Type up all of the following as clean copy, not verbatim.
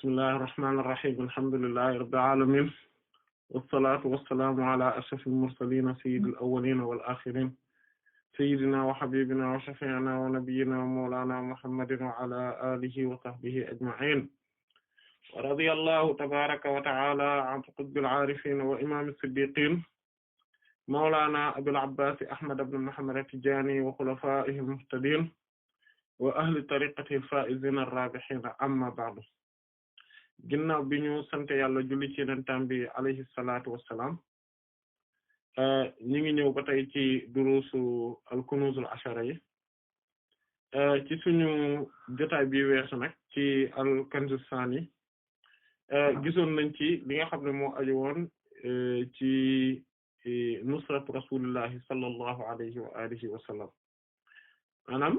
bismillahir rahmanir rahim alhamdulillahi rabbil alamin wassalatu wassalamu ala ashrafil mursalin sayyidil awwalin wal akhirin sayyidina wa habibina wa shafi'ina wa nabiyyina wa mawlana muhammadin wa ala alihi wa sahbihi ajma'in wa radiyallahu tabaraka wa ta'ala an qutbil arifin wa imam as-siddiqin mawlana abil abbas ahmad ibn muhammad at-tijani wa khulafaihi al-muhtadin wa ahli tariqati al-faa'izin ar-raabihin amma ba'du ginnaaw bi ñu sant yàlla julli ci yenentam bi alayhi salaatu wassalaam ñi ngi ñëw ba tey ci durusu al-kunuz al-ashara yi ci suñu jotaay bi weesu nag ci al-kanz as-sani gisoon nañ ci li nga xam ne moo aju woon ci nusrat rasulillahi sallallahu alayhi wa alihi wa sallam maanaam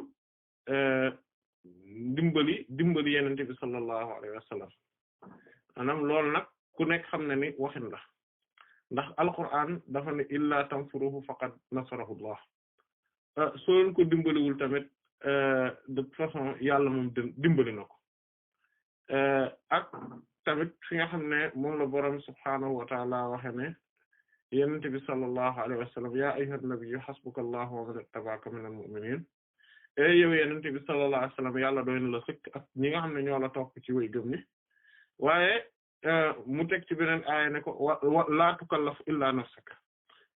dimbali yenente bi sallallahu alayhi wa sallam maanaam loolu nag ku nekk xam na ni waxin la ndax alquran dafa ne illa tansuruhu faqad nasarahu Allah soo leen ko dimbaliwul tamit de toute façon yàlla moom dimbali na ko ak tamit fi nga xam ne moom la boroom subhaanahu wa ta'ala waxe ne yenente bi sallallahu alayhi wa sallam ya ayyuhan nabiyyu hasbuka Allahu wa man ittaba'aka minal mu'minin yow yenente bi sallallahu alayhi wa sallam yàlla doy na la sëkk ak ñi nga xam ne ñoo la topp ci way gëm ni waaye mu teg ci beneen aaya ne ko laa tukallaf illa nafsak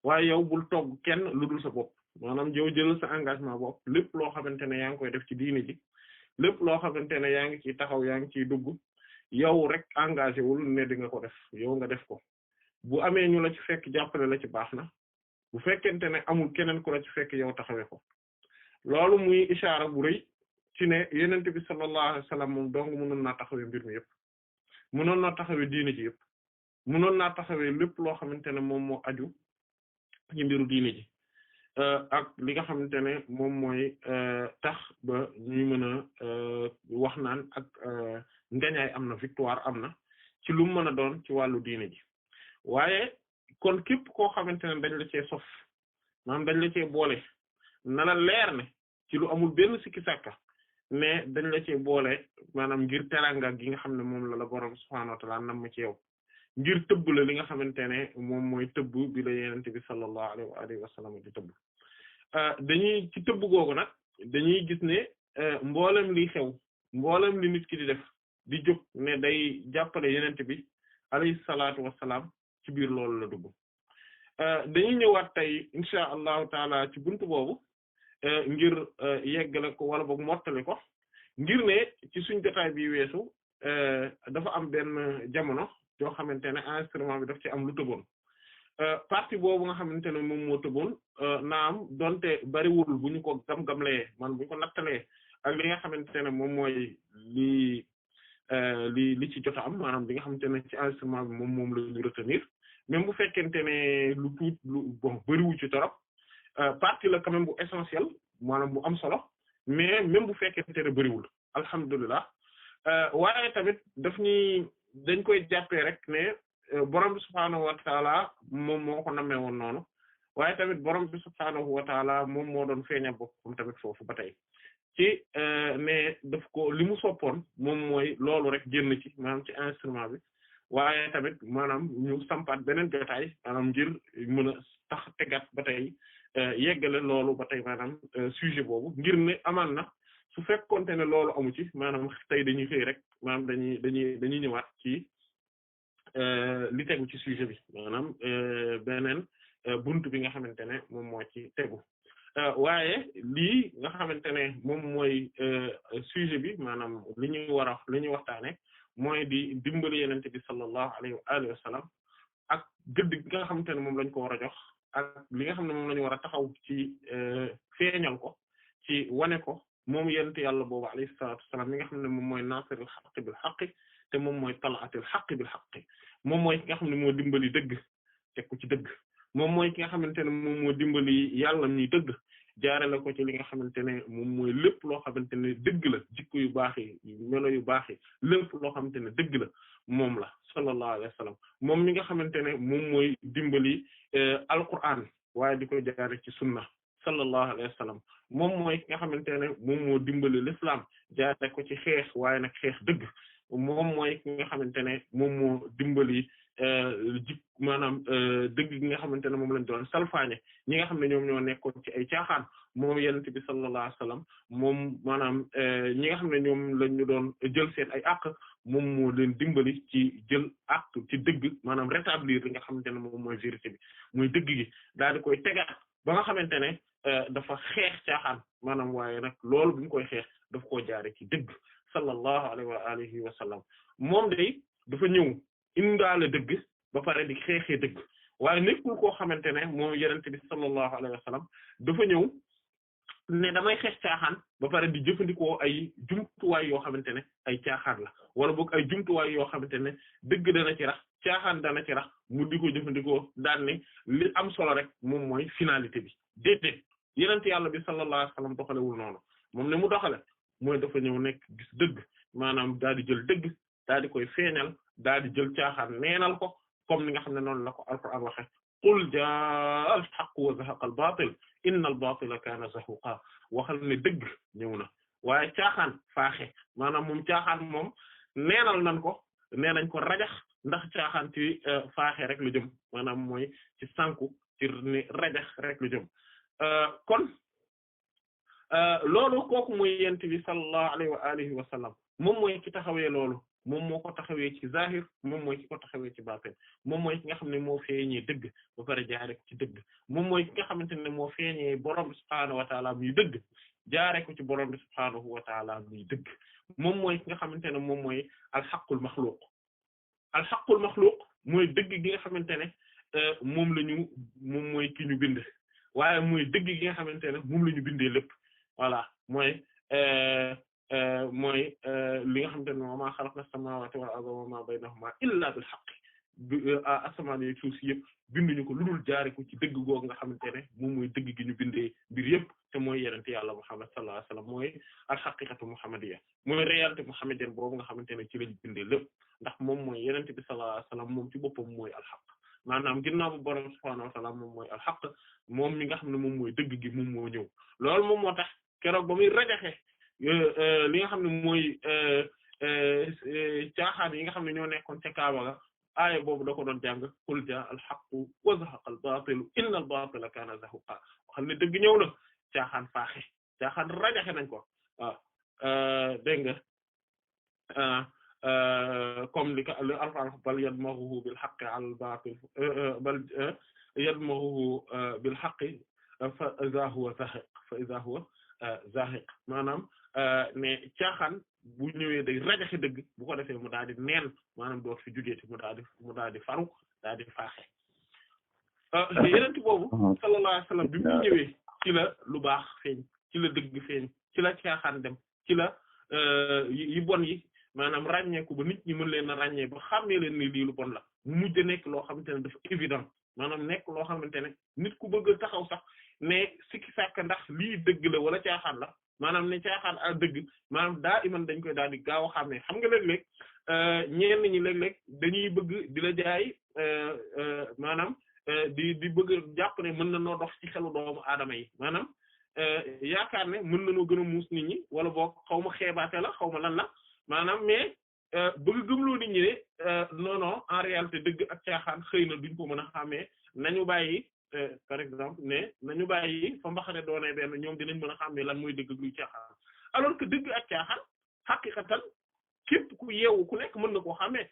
waaye yow bul togg kenn lu dul sa bopp maanaam yow jël sa engagement bopp lépp loo xamante ne yaa ngi koy def ci diini ji lépp loo xamante ne yaa ngi ciy taxaw yaa ngi ciy dugg yow rek engagé wul ne di nga ko def yow nga def ko bu amee ñu la ci fekk jàppale la ci baax na bu fekkente ne amul keneen ku la ci fekk yow taxawee ko loolu muy ishaara bu rëy ci ne yenente bi sallallahu alayhi wasallam moom dong mënoon naa taxawee mbir mi yëpp mënoon naa taxawee diine ji yëpp mënoon naa taxawee lépp loo xamante ne moom moo aju ci mbiru diine ji ak li nga xamante ne moom mooy tax ba ñuy mën a wax naan ak ngañaay am na victoire am na ci lu mu mën a doon ci wàllu diine ji waaye kon képp koo xamante ne dañ la cee sof maanaam dañ la cee boole na la leer ne ci lu amul benn sikki sàkka mais dañ la cee boole maanaam ngir teranga gi nga xam ne moom la boroom subhaanahu wa ta'ala nam ma ci yow ngir tëbb la li nga xamante ne moom mooy tëbb bi la yenente bi sallallahu alayhi wa alihi wa sallam di tëbb dañuy ci tëbb googu nag dañuy gis ne mboolem liy xew mboolem li nit ki di def di jóg ne day jàppale yenente bi alayhi salaatu wassalaam ci biir loolu la dugg dañuy ñëwaat tey insha allahu taala ci buntu boobu ngir yeggale ko wala boog mottali ko ngir ne ci suñ jotaay bi weesu dafa am benn jamono yoo xamante ne enregistrement bi daf ci am lu tëboon partie boobu nga xamante ne moom moo tëboon naam donte bariwul bu ñu ko gam-gamlee man bu ñu ko nattalee ak li nga xamante ne moom mooy li ci jot a am maanaam li nga xamante ne ci enregistrement bi moom la ñu retenir même bu fekkente ne lu tuut lu bon bariwu ci torop partie la quand même bu essentiel maanaam bu am solo mais même bu fekkente ne bariwul alhamdulilah waaye tamit dañ koy jàppee rek ne borom bi subhaanahu wa taala moom moo ko namee woon noonu waaye tamit borom bi subhaanahu wa taala moom moo doon feeñal boppam tamit foofu ba tey ci ne daf ko li mu soppoon moom mooy loolu rek génn ci maanaam ci instrument bi waaye tamit maanaam ñu sampaat beneen jotaay maanaam ngir mën a tax tegaat ba tey yeggale loolu ba tey maanaam sujet boobu ngir ne amaan na su fekkonte ne loolu amu ci maanaam tey dañuy xëy rek maanaam dañuy ñëwaat ci li tegu ci sujet bi maanaam beneen buntu bi nga xamante ne moom moo ci tegu waaye lii nga xamante ne moom mooy sujet bi maanaam li ñuy waxtaane mooy di dimbali yenente bi sallallahu alayhi wa alihi wa sallam ak gëdd gi nga xamante ne moom lañ ko war a jox ak li nga xam ne moom la ñu war a taxaw ci feeñal ko ci wane ko moom yenente yàlla boobu alayhi salaatu wassalaam mi nga xam ne moom mooy nasirul haqqi bil haqqi te moom mooy talaatil haqqi bil haqqi moom mooy ki nga xam ne moo dimbali dëgg teg ko ci dëgg moom mooy ki nga xamante ne moom moo dimbali yàlla ñuy dëgg jaarale ko ci li nga xamante ne moom mooy lépp loo xamante ne dëgg la jikko yu baax yi melo yu baax yi lépp loo xamante ne dëgg la moom la sallallahu alayhi wa sallam moom mi nga xamante ne moom mooy dimbali alquran waaye di ko jaare ci sunna sallallahu alayhi wa sallam moom mooy ki nga xamante ne moom moo dimbali l'islam jaare ko ci xeex waaye nag xeex dëgg moom mooy ki nga xamante ne moom moo dimbali maanaam dëgg gi nga xamante ne moom lañ doon salfaañe ñi nga xam ne ñoom ñoo nekkoon ci ay caaxaan moom yonent bi sallallahu alayhi wasallam moom maanaam ñi nga xam ne ñoom lañ ñu doon jël seen ay àq moom moo leen dimbali ci jël àq ci dëgg maanaam rétablir li nga xamante ne moom mooy vérité bi muy dëgg gi daal di koy tegaat ba nga xamante ne dafa xeex caaxaan maanaam waaye nag loolu bu ñu koy xeex daf koo jaare ci dëgg sallallahu alayhi wa alihi wa sallam moom day dafa ñëw indaale dëgg ba pare di xeexee dëgg waaye nekkul koo xamante ne moom yonent bi sallallahu alayhi wa sallam dafa ñëw ne damay xeex caaxaan ba pare di jëfandikoo ay jumtuwaay yoo xamante ne ay caaxaan la wala boog ay jumtuwaay yoo xamante ne dëgg dana ci rax caaxaan dana ci rax mu di ko jëfandikoo daan ne li am solo rek moom mooy finalité bi déedéet yonent yàlla bi sallallahu alayhi wa sallam doxalewul noonu moom ne mu doxale mooy dafa ñëw nekk gis dëgg maanaam daal di jël dëgg daal di koy feeñal daal di jël caaxaan neenal ko comme ni nga xam ne noonu la ko alquran waxe qul jaa al haqq wa zahaqa al batil inna al batila kaana zahuqa waxal ne dëgg ñëw na waaye caaxaan faaxe maanaam moom caaxaan moom neenal nañ ko nee nañ ko rajax ndax caaxaan ci faaxe rek lu jëm maanaam mooy ci sànku ci ni rajax rek lu jëm kon loolu kooku mooy yent bi sallallahu alayhi wa alihi wa sallam moom mooy ki taxawee loolu moom moo ko taxawee ci zahir moom mooy ki ko taxawee ci baatin moom mooy ki nga xam ne moo feeñee dëgg ba pare jaare ko ci dëgg moom mooy ki nga xamante ne moo feeñee borom bi subhaanahu wa taala muy dëgg jaare ko ci borom bi subhaanahu wa taala muy dëgg moom mooy ki nga xamante ne moom mooy alxaqul maxluuq alxaqul maxluuq mooy dëgg gi nga xamante ne moom mooy ki ñu bind waaye mooy dëgg gi nga xamante ne moom la ñu bindee lépp voilà mooy li nga xamante ne wa maa xalaqna as-samaawaati wal arda wa maa baynahumaa illaa bil haqq asamaan yi suuf si yëpp binduñu ko lu dul jaare ko ci dëgg googu nga xamante ne moom mooy dëgg gi ñu bindee mbir yëpp te mooy yenente yàlla Muhammad sallallahu alayhi wa sallam mooy al-haqiqatu muhammadiyya mooy réalité muhammadienne boobu nga xamante ne ci lañ bindee lépp ndax moom mooy yenente bi sallallahu alayhi wa sallam moom ci boppam mooy al-haqq maanaam ginnaaw bu borom subhaanahu wa ta'ala moom mooy al-haqq moom mi nga xam ne moom mooy dëgg gi moom moo ñëw loolu moom moo tax keroog ba muy rajaxe li nga xam ne mooy caaxaan yi nga xam ne ñoo nekkoon ca Kaaba ga aaya boobu da ko doon jàng qul jaa al haqqu wa zahaqa al baatilu inna al baatila kaana zahuqa xam ne dëgg ñëw na caaxaan faaxe caaxaan rajaxe nañ ko waaw dégg nga comme li alquran bal yadmaghuhu bil haqqi al baatil bal yadmaghuhu bil haqqi fa idha huwa zahiq maanaam ne caaxaan bu ñëwee day rajaxe dëgg bu ko defee mu daal di neen maanaam doot fi jugeeti mu daal di faru daal di faaxe yenent boobu sallallahu alayhi wasallam bi mu ñëwee ci la lu baax feeñ ci la dëgg feeñ ci la caaxaan dem ci la yi bon yi maanaam ràññeeku ba nit ñi mën leen a ràññee ba xàmmee leen ni lii lu bon la mu mujj nekk loo xamante ne dafa évident maanaam nekk loo xamante ne nit ku bëgg taxaw sax ne sikki sàkk ndax lii dëgg la wala caaxaan la maanaam ne caaxaan ak dëgg maanaam daa iman dañ koy daal di gaaw a xàmmee xam nga léeg-léeg ñenn ñi léeg-léeg dañuy bëgg di la jaay maanaam di bëgg jàpp ne mën na noo dox ci xelu doomu aadama yi maanaam yaakaar ne mën na noo gën a muus nit ñi wala boog xaw ma xeebaate la xaw ma lan la maanaam mais bëgg gëmloo nit ñi ne non en réalité dëgg ak caaxaan xëy na duñ ko mën a xàmmee nañu bàyyi par exemple ne nañu bàyyi fa mbaxane doonee benn ñoom dinañ mën a xàmmee lan mooy dëgg luy caaxaan alors que dëgg ak caaxaan xaqiqatan képp ku yeewu ku nekk mën na koo xàmmee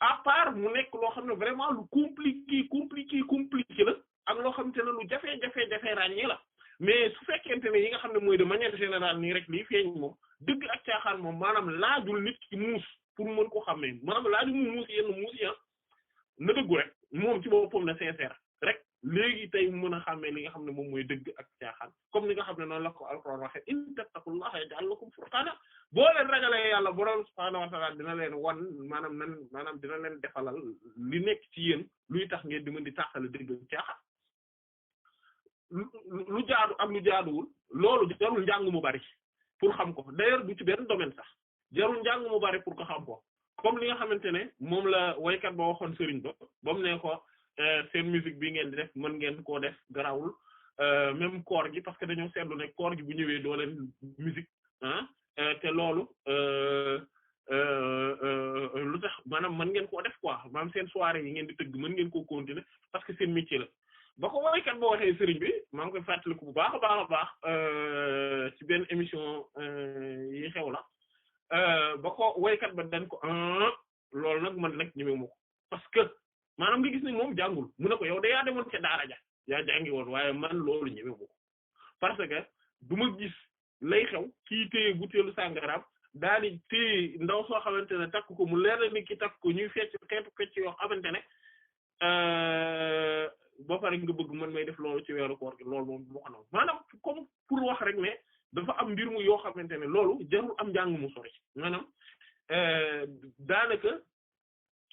à part mu nekk loo xam ne vraiment lu compliqué la ak loo xamante ne lu jafe ràññee la mais su fekkente ne yi nga xam ne mooy de manière générale nii rek lii feeñ moom dëgg ak caaxaan moom maanaam laajul nit ki muus pour mën ko xàmmee maanaam laajul mu muus yenn muus yi na dëggu rek moom ci boppam na sincère rek léegi tey mu mën a xàmmee li nga xam ne moom mooy dëgg ak caaxaan comme ni nga xam ne noonu la ko alquran waxe in tattaqullaha yaj'al lakum furqana boo leen ragalee yàlla borom subhaanahu wa ta'ala dina leen wan maanaam dina leen defalal li nekk ci yéen luy tax ngeen di mën di tàqale dëgg ak caaxaan lu jaadu ak lu jaaduwul loolu jarul njàng mu bari pour xam ko d'ailleurs du ci benn domaine sax jarul njàng mu bari pour ko xam ko comme li nga xamante ne moom la waykat ba waxoon sëriñ ba mu ne ko seen musique bi ngeen di def mën ngeen koo def garawul même koor gi parce que dañoo seetlu ne koor gi bu ñëwee doo leen musique te loolu maanaam mën ngeen koo def quoi maanaam seen soirée yi ngeen di tëgg mën ngeen koo continuer parce que seen métier la ba ko woykat boo waxee sëriñ bi maa ngi koy fàttaliku bu baax a baax a baax ci benn émission yi xew la ba ko woykat ba dañ ko loolu nag man nag ñëwee ma ko parce que maanaam nga gis ne moom jàngul mu ne ko yow de yaa demoon ca daara ja yaa jàngi woon waaye man loolu ñëwee ma ko parce que du ma gis lay xew kii téye butéelu sàngaraam daal di téye ndaw soo xamante ne takk ko mu leer ni ki takk ko ñuy fecc xeetu fecc yoo xamante ne ba pare nga bëgg man may def loolu ci weeru koor gi loolu moom moo ko naw maanaam comme pour wax rek ne dafa am mbir mu yoo xamante ne loolu jarul am njàng mu sori maanaam daanaka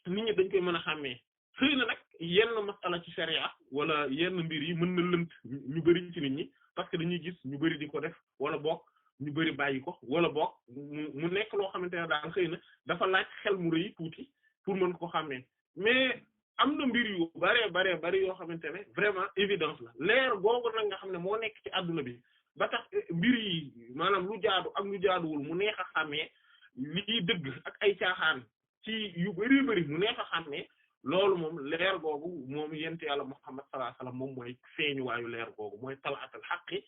nit ñi dañ koy mën a xàmmee xëy na nag yenn masala ci sharia wala yenn mbir yi mën na lënt ñu bari ci nit ñi parce que dañuy gis ñu bari di ko def wala bokk ñu bari bàyyi ko wala bokk mu nekk loo xamante ne daal xëy na dafa laaj xel mu rëy tuuti pour mën ko xàmmee mais am na mbir yu bari yoo xamante ne vraiment évidence la leer googu nag nga xam ne moo nekk ci adduna bi ba tax mbir yi maanaam lu jaadu ak lu jaaduwul mu neex a xàmmee lii dëgg ak ay caaxaan ci yu bari mu neex a xàmmee loolu moom leer googu moom yent yàlla Muhammad sallallahu alayhi wasallam moom mooy feeñu waayu leer googu mooy talaatal haqqi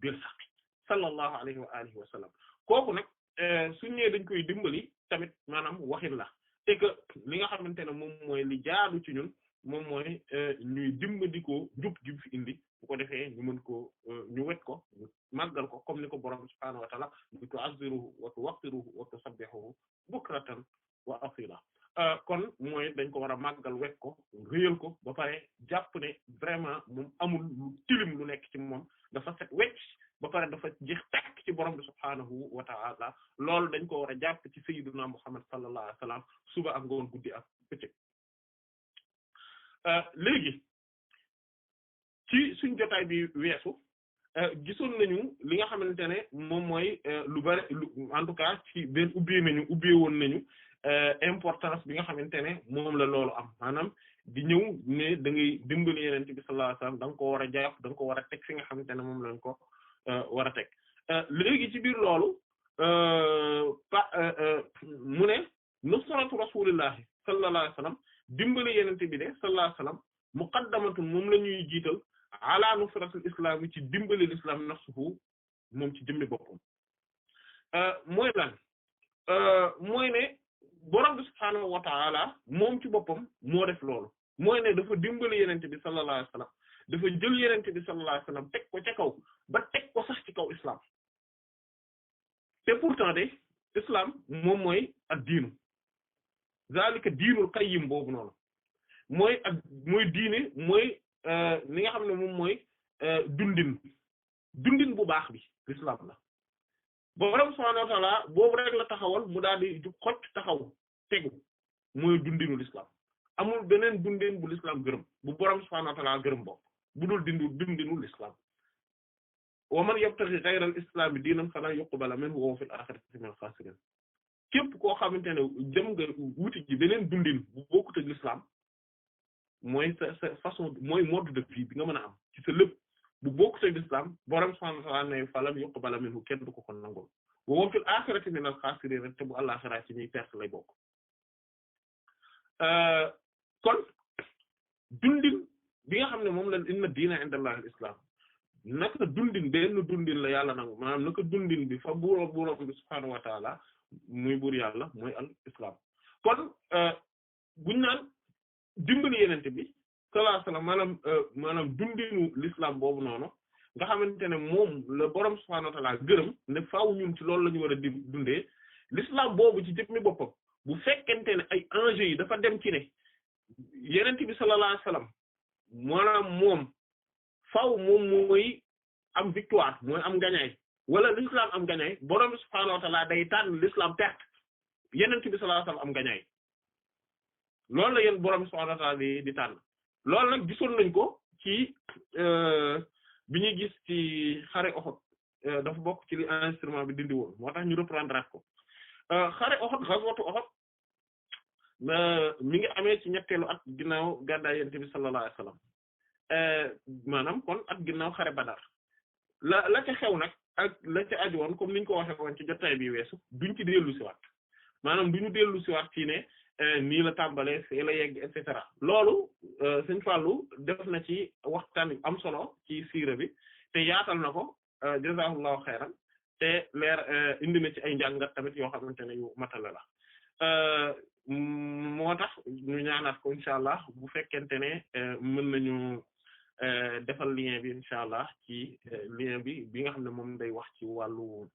bil haqqi sallallahu alayhi wa alihi wa sallam kooku nag suñ ñëwee dañ koy dimbali tamit maanaam waxin la et que li nga xamante ne moom mooy li jaadu ci ñun moom mooy ñuy dimbandikoo njub gi fi indi bu ko defee ñu mën ko ñu wet ko ñu màggal ko comme ni ko borom subhaanahu wa ta'ala di ko azziruhu wa tuwaqqiruhu wa tusabbihuhu bukratan wa asila kon mooy dañ ko war a màggal wet ko réyal ko ba pare jàpp ne vraiment moom amul lu tilim lu nekk ci moom dafa set wecc ba pare dafa jeex takk ci borom bi subhaanahu wa ta'ala loolu dañ ko war a jàpp ci sayyiduna Muhammad sallallahu alayhi wa sallam suba ak ngoon guddi ak bëccëg léegi ci suñ jotaay bi weesu gisoon nañu li nga xamante ne moom mooy lu bari en tout cas ci benn ubbee woon nañu importance bi nga xamante ne moom la loolu am maanaam di ñëw ne da ngay dimbali Yonent bi sallallahu alayhi wasallam da nga ko war a jàpp da nga ko war a teg fi nga xamante ne moom lañ ko war a teg léegi ci biir loolu mu ne nusratu rasulillahi sallallahu alayhi wasallam dimbali Yonent bi de sallallahu alayhi wasallam muqaddamatun moom la ñuy jiital ala nusratul islam yi ci dimbali l'islam nafsuhu moom ci jëmmi boppam mooy lan mooy ne borom bi subhaanahu wa ta'ala moom ci boppam moo def loolu mooy ne dafa dimbali yenente bi sallallahu alayhi wasallam dafa jël yenente bi sallallahu alayhi wasallam teg ko ca kaw ba teg ko sax ci kaw islam te pourtant de islam moom mooy ak diinu zalika diinul qayyim boobu noonu mooy diine mooy li nga xam ne moom mooy dundin bu baax bi l'islam la borom subhaanahu wa ta'ala boobu rek la taxawal mu daal di jub xocc taxaw tegu mooy dundinu l'islam amul beneen dundin bu l'islam gërëm bu borom subhaanahu wa ta'ala gërëm bopp bu dul dundinu l'islam wa man yabtaghi ghayra al-islam diinan falan yuqbala minhu wa huwa fil akhirati minal khasirin képp koo xamante ne dem nga wuti ji beneen dundin bu bokkut ak l'islam mooy sa façon mooy mode de vie bi nga mën a am ci sa lépp bu bokkut ak l'islam borom subhaanahu wa ta'ala ne falan yuqbala minhu kenn du ko kon nangol wa huwa fil akhirati minal khasirin te bu àllaxira ci ñuy perte lay bokk kon dundin bi nga xam ne moom la inna diina inda allahi al-islam naka dundin benn dundin la yàlla nangu maanaam naka dundin bi fa buur bi subhaanahu wa ta'ala muy buur yàlla mooy al islam kon buñ naan dimbali yenente bi sallallahu alayhi wasallam maanaam dundinu l'islam boobu noonu nga xamante ne moom la borom subhaanahu wa ta'ala gërëm ne faaw ñun ci loolu la ñu war a dundee l'islam boobu ci jëmmi boppam bu fekkente ne ay enjeux yi dafa dem ci ne yenente bi sallallahu alayhi wasallam maanaam moom faaw moom mooy am victoire mooy am gañaay wala l'islam am gañaay borom subhaanahu wa ta'ala day tànn l'islam perte yenente bi sallallahu alayhi wasallam am gañaay loolu la yéen borom subhaanahu wa ta'ala di tànn loolu nag gisoon nañ ko ci bi ñuy gis ci xare Uhud dafa bokk ci li enregistrement bi dindi woon moo tax ñu reprendre ko xare Uhud ghazwatu Uhud mi ngi amee ci ñetteelu at ginnaaw gàddaay Yonent bi sallallahu alayhi wasallam maanaam kon at ginnaaw xare Badar la ca xew nag ak la ca aju woon comme niñ ko waxee woon ci jotaay bi weesu duñ ci dellu si waat maanaam duñu dellu si waat ci ne nii la tàmbalee fii la yegg et cetera loolu Sëñ Fallou def na ci waxtaan am solo ci siira bi te yaatal na ko jazaahullahu xayran te leer indi na ci ay njàngat tamit yoo xamante ne yu matala la moo tax ñu ñaanaat ko incha allah bu fekkente ne mën nañu defal lien bi incha allah ci lien bi nga xam ne moom day wax ci wàllu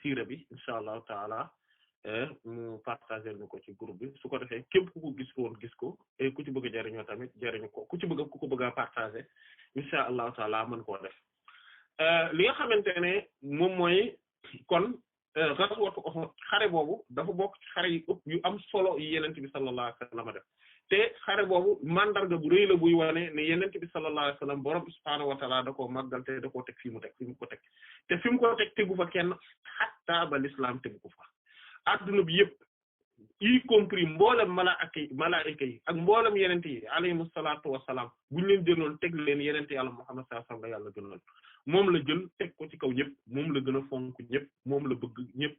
siira bi incha allahu taala mu partager ñu ko ci groupe bi su ko defee képp ku ko gis woon gis ko et ku ci bëgg a jariñoo tamit jariñu ko ku ko bëgg a partager incha allahu taala mën koo def li nga xamante ne moom mooy kon ghazwatu Uhud xare boobu dafa bokk ci xare yu am solo yi Yonent bi sallallahu alayhi wa sallam def te xare boobu mandarga bu rëy la buy wane ne Yonent bi sallallahu alayhi wa sallam borom subhaanahu wa ta'ala da koo màggal te da koo teg fi mu ko teg te fi mu ko teg tegu fa kenn hatta ba l'islam tegu ko fa adduna bi yëpp y compris mboolem malaa'ika yi ak mboolem Yonent yi alayhimu salaatu wa salaam buñ leen jëloon teg leen Yonent Yàlla Muhammad sallallahu alayhi wa sallam la yàlla gënal moom la jël teg ko ci kaw ñëpp moom la gën a fonk ñëpp moom la bëgg ñëpp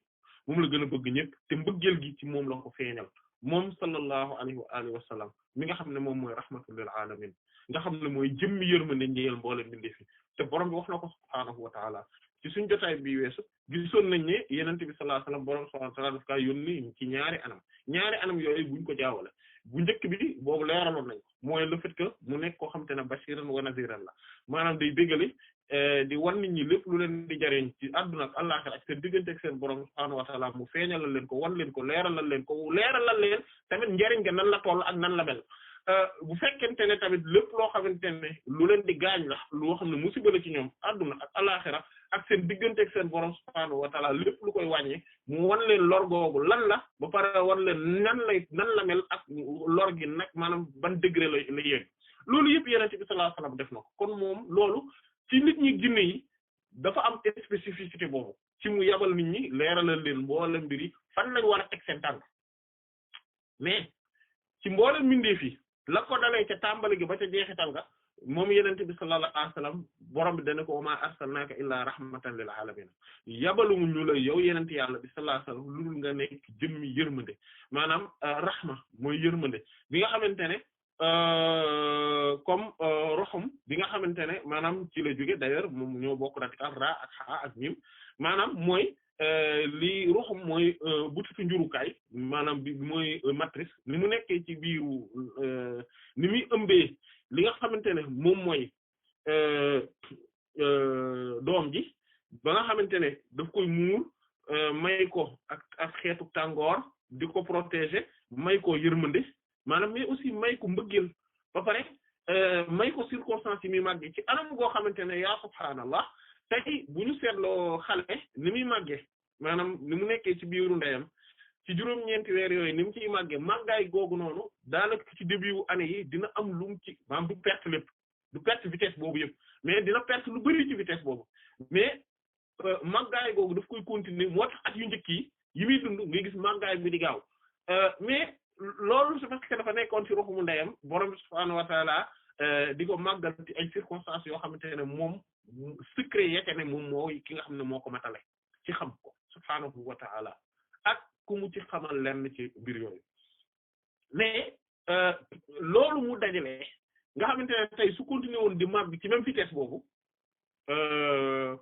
moom la gën a bëgg ñëpp te mbëggeel gi ci moom la ko feeñal moom sallallahu alayhi wa alihi wa sallam mi nga xam ne moom mooy rahmatul lil alamin nga xam ne mooy jëmmi yërmande ñeel mboolem bindi fi te borom bi wax na ko subhaanahu wa ta'ala ci suñ jotaay bi weesu gisoon nañ ne Yonent bi sallallahu alayhi wa sallam borom subhaanahu wa ta'ala daf kaa yónni ci ñaari anam yooyu buñ ko jaawale bu njëkk bi boobu leeraloon nañ ko mooy le fait que mu nekk koo xam te ne bashiran wa nadhiran la maanaam day bégale di wan nit ñi lépp lu leen di jariñ ci àdduna ak àllaxira ak seen diggante ak seen borom subhaanahu wa ta'ala mu feeñalal leen ko wan leen ko leeralal leen tamit njariñ ga nan la toll ak nan la mel bu fekkente ne tamit lépp loo xamante ne lu leen di gaañ la loo xam ne musiba la ci ñoom àdduna ak àllaxira ak seen diggante ak seen borom subhaanahu wa ta'ala lépp lu koy wàññi mu wan leen lor googu lan la ba pare wan leen nan la mel ak lor gi nag maanaam ban degré la yegg loolu yëpp Yonent bi sallallahu alayhi wasallam def na ko kon moom loolu ci nit ñi ginne yi dafa am spécificité boobu ci mu yabal nit ñi leeralal leen mboolem mbir yi fan lañ war a teg seen tànk mais ci mboolem mbindeef yi la ko dalee ca tàmbali gi ba ca jeexital ga moom Yonent bi sallallahu alayhi wasallam borom bi dana ko wa maa arsalnaaka illaa rahmatan lil aalamiin yabalu ñu la yow Yonent yàlla bi sallallahu alayhi wasallam lu dul nga nekk jëmmi yërmande maanaam rahma mooy yërmande bi nga xamante ne comme roxum bi nga xamante ne maanaam ci la jóge d'ailleurs moom ñoo bokk radical ra ak xa ak mim maanaam mooy lii roxum mooy butitu njurukaay maanaam bi mooy matrice ni mu nekkee ci biiru ni muy ëmbee li nga xamante ne moom mooy doom ji ba nga xamante ne daf koy muur may ko ak xeetu tàngoor di ko protéger may ko yërmande maanaam mais aussi may ko mbëggeel ba pare may ko circonstance yi muy màggee ci anam goo xamante ne yaa subhaanallah tey bu ñu seetloo xale ni muy màggee maanaam ni mu nekkee ci biiru ndeyam ci juróom-ñeenti weer yooyu ni mu ciy màggee màggaay googu noonu daanaka ci début wu année yi dina am lu mu ci maanaam du perte lépp du perte vitesse boobu yëpp mais dina perte lu bari ci vitesse boobu mais màggaay googu daf koy continuer moo tax at yu njëkk yi muy dund ngay gis màggaay bi di gaaw mais loolu c'est parce que dafa nekkoon ci ruuxu ndeyam borom subhaanahu wa ta'ala di ko màggal ci ay circonstances yoo xamante ne moom secret yeke ne moom mooy ki nga xam ne moo ko matale ci xam ko subhaanahu wa ta'ala ak ku mu ci xamal lenn ci mbir yooyu mais loolu mu dajalee nga xamante ne tey su continuer woon di màgg ci même vitesse boobu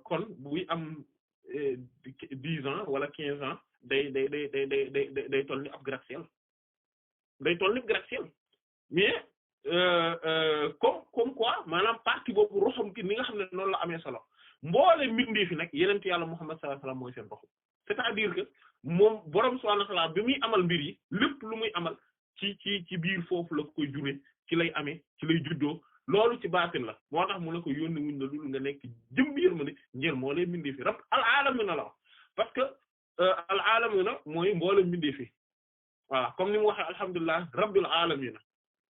kon buy am 10 ans wala 15 ans day toll ni ab gratte-ciel day toll ni gratte-ciel mais comme quoi maanaam partie boobu roxam ki ni nga xam ne noonu la amee solo mboole mbindee fi nag yenent yàlla Muhammad sallallahu alayhi wasallam mooy seen roxam c'est-à-dire que moom borom subhanahu wa ta'ala bi muy amal mbir yi lépp lu muy amal ci biir foofu la koy jure ci lay amee ci lay juddoo loolu ci baatin la moo tax mu ne ko yónni wuñ la dul nga nekk jëm biir ma ne njël moo lay mbindee fi rab al alamina la parce que al alamina mooy mboole mbindee fi voilà comme ni mu waxee alhamdulilah rabbil alamina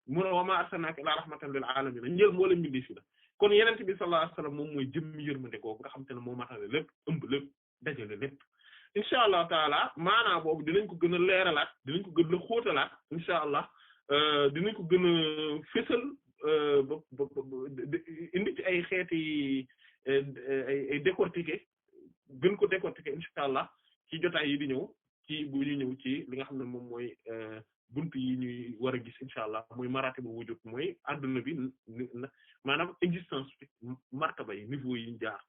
mu ne wa ma arsalnaka illa rahmatan lil alamina njël moo lay mbindee fi la kon yenent bi sallallahu alayhi wasallam moom mooy jëm yërmande googu nga xam te ne moo matale lépp ëmb lépp dajale lépp incha allah taala maanaa boobu dinañ ko gën a leeralaat dinañ ko gën a xóotalaat incha allah dinañ ko gën a fësal ba indi ci ay xeeti ay décortiquer gën ko décortiquer incha allah ci jotaay yi di ñëw ci bu ñu ñëw ci li nga xam ne moom mooy buntu yi ñuy war a gis incha allah muy maratibu wujud mooy adduna bi maanaam existence bi martaba yi niveau yi ñu jaar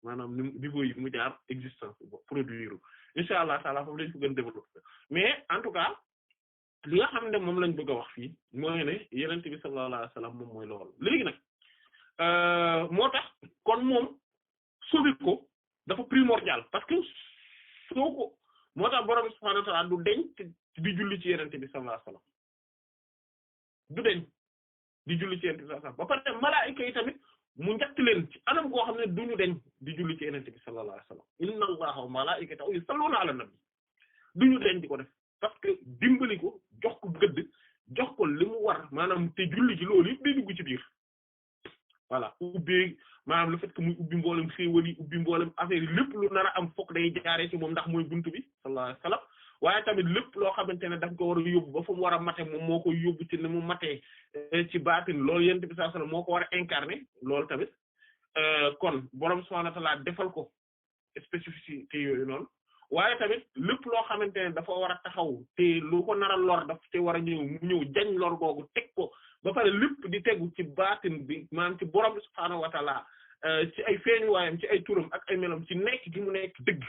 maanaam niveau yi mu jaar existence produire incha allah taala foofu lañ ko gën développer mais en tout cas li nga xam ne moom lañ bëgg a wax fii mooy ne yonent bi sallallahu alayhi wasallam moom mooy loolu léegi nag moo tax kon moom sauver ko dafa primordial parce que soo ko moo tax borom subhaanahu wa ta'aala du deñ di julli ci yonent bi sallallahu alayhi wasallam du deñ di julli ci yonent bi sallallahu alayhi wasallam ba pare malaayika yi tamit mu njëkk leen ci anam goo xam ne duñu deñ di julli ci yonent bi sallallahu alayhi wasallam inna allaha wa malaa'ikatahu yusalluna ala nabi duñu deñ di ko def parce que dimbali ko jox ko gëdd jox ko li mu war maanaam te julli ci loolu yëpp day dugg ci biir voilà ubbi maanaam le fait que muy ubbi mboolem xéewal yi ubbi mboolem affaire yi lépp lu nar a am fokk day jaaree ci moom ndax mooy buntu bi sallallahu alayhi wasallam waaye tamit lépp loo xamante ne daf ko war a yóbbu ba fa mu war a mate moom moo koy yóbbu ci ne mu matee ci baatin loolu yonent bi sallallahu alayhi wasallam moo ko war a incarner loolu tamit kon borom subhaanahu wa ta'aala defal ko spécificité yooyu noonu waaye tamit lépp loo xamante ne dafa war a taxaw te lu ko nar a lor daf te war a ñëw mu ñëw jañ lor googu teg ko ba pare lépp di tegu ci baatin bi maanaam ci borom subhaanahu wa ta'aala ci ay feeñuwaayam ci ay turam ak ay melam ci nekk gi mu nekk dëgg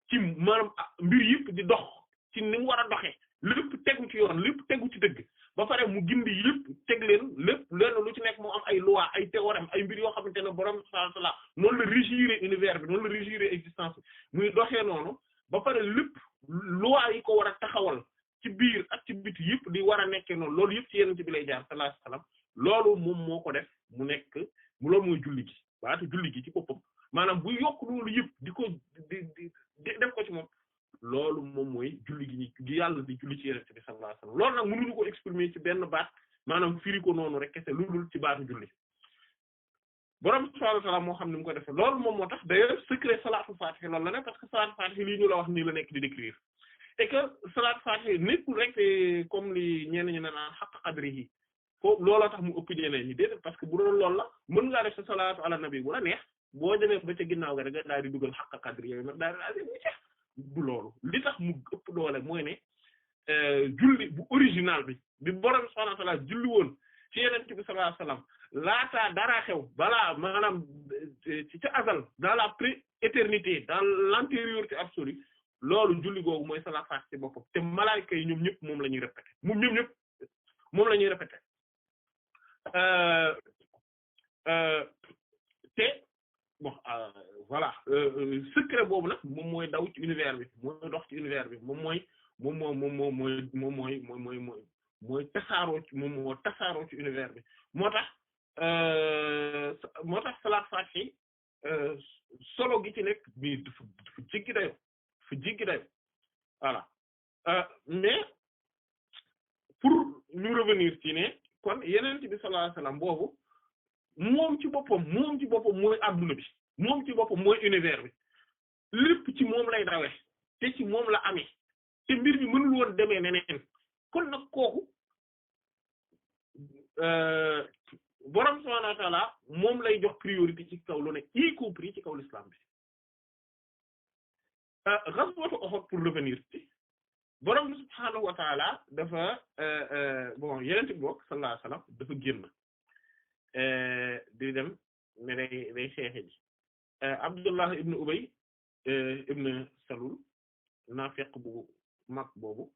ci maanaam mbir yëpp di dox ci ni mu war a doxee lépp tegu ci yoon lépp tegu ci dëgg ba pare mu gindi yëpp teg leen lépp lenn lu ci nekk moo am ay loi ay théorème ay mbir yoo xamante ne borom subhaanahu wa ta'aala noonu la régir univers bi noonu la régir existence bi muy doxee noonu ba pare lépp loi yi ko war a taxawal ci biir ak ci biti yëpp di war a nekkee noonu loolu yëpp ci yeneen bi lay jaar sallallahu alayhi wasallam loolu moom moo ko def mu nekk loolu mooy julli gi waatu julli gi ci boppam maanaam bu yokk loolu yëpp di ko di def ko ci moom loolu moom mooy julli gi yàlla di julli ci yeneen bi sallallahu alayhi wasallam loolu nag mënuñu ko exprimer ci benn baat maanaam firi ko noonu rek kese lu dul ci baatu julli borom subhaanahu wa ta'aala moo xam ne mu ko defee loolu moom moo tax d'ailleurs secret salaatul faatihi loolu la ne parce que salaatul faatihi lii ñu la wax nii la nekk di décrire et que salaatul faatihi nekkul rek comme li ñenn ñi ne naan haqqa qadrihi foofu looloo tax mu ëpp ñeneen ñi déedéet parce que bu doon loolu la mën ngaa def sa salaatu ala nabi bu la neex boo demee ba ca ginnaaw ga da nga daal di dugal haqqa qadri yooyu nag daal di mu jeex du loolu li tax mu ëpp doole mooy ne julli bu original bi borom subhaanahu wa ta'aala julli woon ci Yonent bi sallallahu alayhi wasallam laataa dara xew balaa maanaam ci ca azal dans la pré-éternité dans l'antériorité absolue loolu julli googu mooy salaat faat ci boppam te malaayika yi ñoom ñëpp moom la ñuy répété moom la ñuy répété te bon voilà secret boobu nag moom mooy daw ci univers bi mooy dox ci univers bi mooy tasaaroo ci moom moo tasaaroo ci univers bi moo tax salaat faatihi solo gi ci nekk bi dafa jéggi dayo voilà mais pour ñu revenir ci ne kon Yonent bi sallallahu alayhi wasallam boobu moom ci boppam mooy adduna bi moom ci boppam mooy univers bi lépp ci moom lay dawe te ci moom la amee te mbir mi mënul woon demee neneen kon nag kooku borom subhaanahu wa ta'aala moom lay jox priorité ci kaw lu ne y compris ci kaw l'islam bi ghazwatu Uhud pour revenir ci borom subhaanahu wa ta'aala dafa bon Yonent bi bokk sallallahu alayhi wasallam dafa génn di dem ne day xeexe ji Abdullah ibn Ubay ibn Salul naafiq bu mag boobu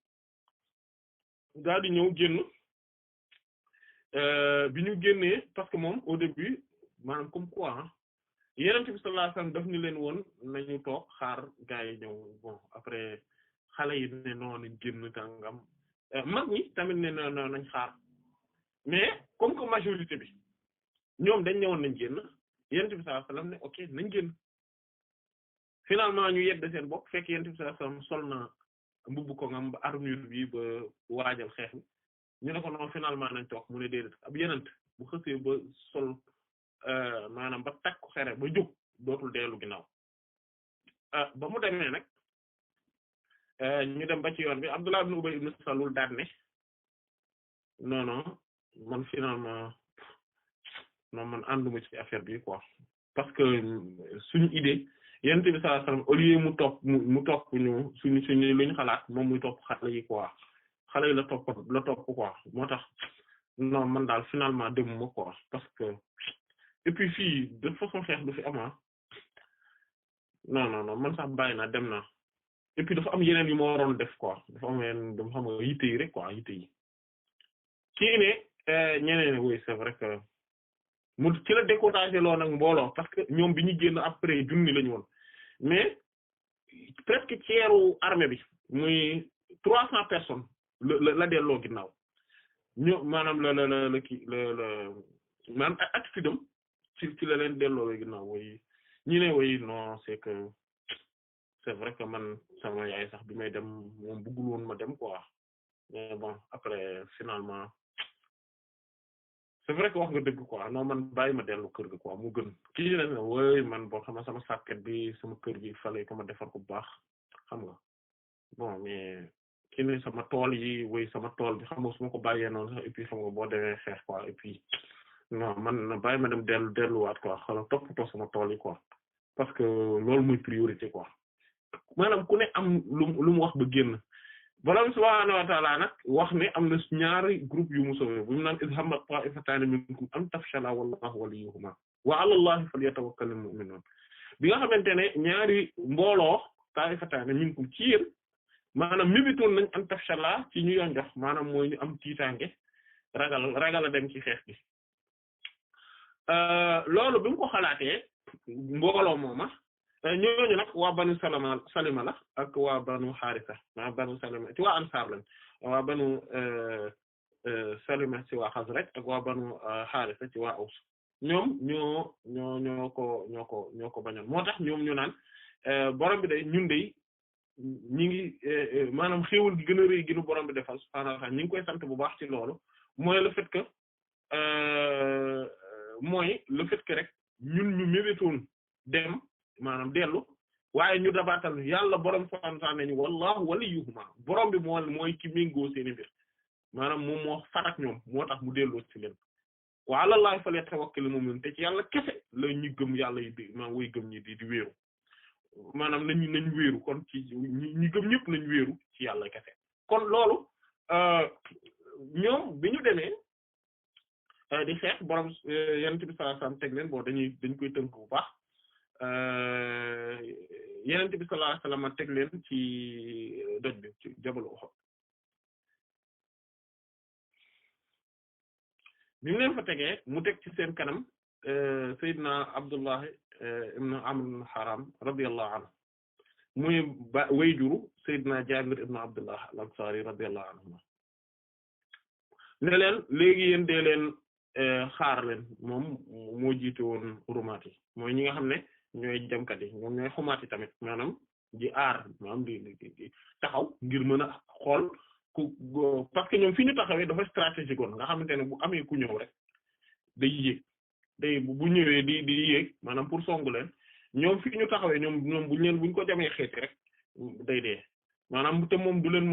daal di ñëw génn bi ñu génnee parce que moom au début maanaam comme quoi Yonent bi sallallahu alayhi wasallam daf ni leen woon nañu toog xaar gaa yi ñëw bon après xale yi ne noonu nañ génn tàngam mag ñi tamit ne no nañ xaar mais comme que majorité bi ñoom dañ ñëwoon nañ génn Yonent bi sallallahu alayhi wasallam ne ok nañ génn finalement ñu yedd seen bopp fekk Yonent bi sallallahu alayhi wasallam sol na mbubb ko ngam ba armure bi ba waajal xeex bi ñu ne ko non finalement nañ toog mu ne déedéet ab Yonent bu xësee ba sol maanaam ba takk xere ba jóg dootul dellu ginnaaw ba mu demee nag ñu dem ba ci yoon bi Abdullah ibn Ubay ibn Salul daal ne non man finalement non man ànduma ci affaire bi quoi parce que suñu idée yonent bi sallallahu alayhi wasallam au lieu mu topp ñu suñu luñ xalaat moom muy topp xale yi quoi xale yi la topp quoi moo tax non man daal finalement demuma quoi parce que et puis fii de façon xeex du fi ama non man sax bàyyi naa dem naa et puis dafa am yeneen yu ma waroon def quoi dafa am yeneen dama xam nga yitte yi rek quoi yitte yi kii ne ñeneen oui c'est vrai que mu ci la découragé loo nag mbooloo parce que ñoom bi ñu génn après junni lañu woon mais presque ceeru armée bi muy 300 personnes la delloo ginnaaw ñu maanaam la maanaam attitude am ci la leen delloo ginnaaw way ñi ne way non c'est vrai que man sama yaay sax bi may dem moom bëggul woon ma dem quoi mais bon après finalement c'est vrai que wax nga dëgg quoi non man bàyyi ma dellu kër ga quoi mu gën kii la ne way man boo xam sama sàkket bi sama kër gi fallait que ma defar ko bu baax xam nga bon mais ki ne sama tool yi way sama tool bi xam nga su ma ko bàyyee noonu sax et puis xam nga boo demee xeex quoi et puis non man bàyyi ma dem delluwaat quoi xala toppatoo sama tool yi quoi parce que loolu muy priorité quoi maanaam ku ne am lu mu wax ba génn borom subhaanahu wa ta'aala nag wax ne am na ñaari groupe yu mu sauvé bu mu naan iz hammat taa'ifataani minkum an tafshala wallahu waliyyuhumaa wa 'ala Allahi falyatawakkalil mu'minuun bi nga xamante ne ñaari mbooloo taa'ifataani minkum ci yéen maanaam mébitoon nañ an tafshala ci ñu yoon jox maanaam mooy ñu am tiitaange ragal a dem ci xeex bi loolu bi mu ko xalaatee mbooloo mooma ñooñu nag waa banu salima la ak waa banu xaarisa waa banu salima ci waa ansaar lañ waa banu salima ci waa xasraj ak waa banu xaarisa ci waa aws ñoom ñoo ko bañoon moo tax ñoom ñu naan borom bi day ñun day ñi ngi maanaam xéewal gi gën a rëy gi nu borom bi defal subhaanahu wa ta'aala ñi ngi koy sant bu baax ci loolu mooy le fait que rek ñun ñu mébétoon dem maanaam dellu waaye ñu dabaatal yàlla borom subhaanahu wa ta'aala nañu wallahu waliyuhuma borom bi mooy ki méngoo seeni mbir maanaam moom moo farak ñoom moo tax mu delloo ci leen wa 'ala Allahi falyatawakkalil mu'minuun te ci yàlla kese la ñu gëm yàlla yi di maa woy gëm ñi di wéeru maanaam nañ wéeru kon ci ñi gëm ñëpp nañ wéeru ci yàlla kese kon loolu ñoom bi ñu demee di xeex borom yonent bi sallallahu alayhi wasallam teg leen bon dañ koy tënk bu baax yonent bi sallallahu alayhi wasallam teg leen ci doj bi ci Jabal Uhud bi mu leen fa tegee mu teg ci seen kanam Seydina Abdullah ibn Amr ibn Haram radiyallahu anhu muy wayjuru Seydina Jaabir ibn Abdullah al-Ansari radiyallahu anhu ne leen léegi yéen dee leen xaar leen moom moo jiite woon rumaat yi mooy ñi nga xam ne ñooy jamkat yi ñoom ñooy xumaat yi tamit maanaam di aar maanaam di taxaw ngir mën a xool parce que ñoom fi ñu taxawee dafa stratégique woon nga xamante ne bu amee ku ñëw rek day yéeg bu ñëwee di yéeg maanaam pour songu leen ñoom fi ñu taxawee ñoom buñ ko jamee xeeti rek day dee maanaam te moom du leen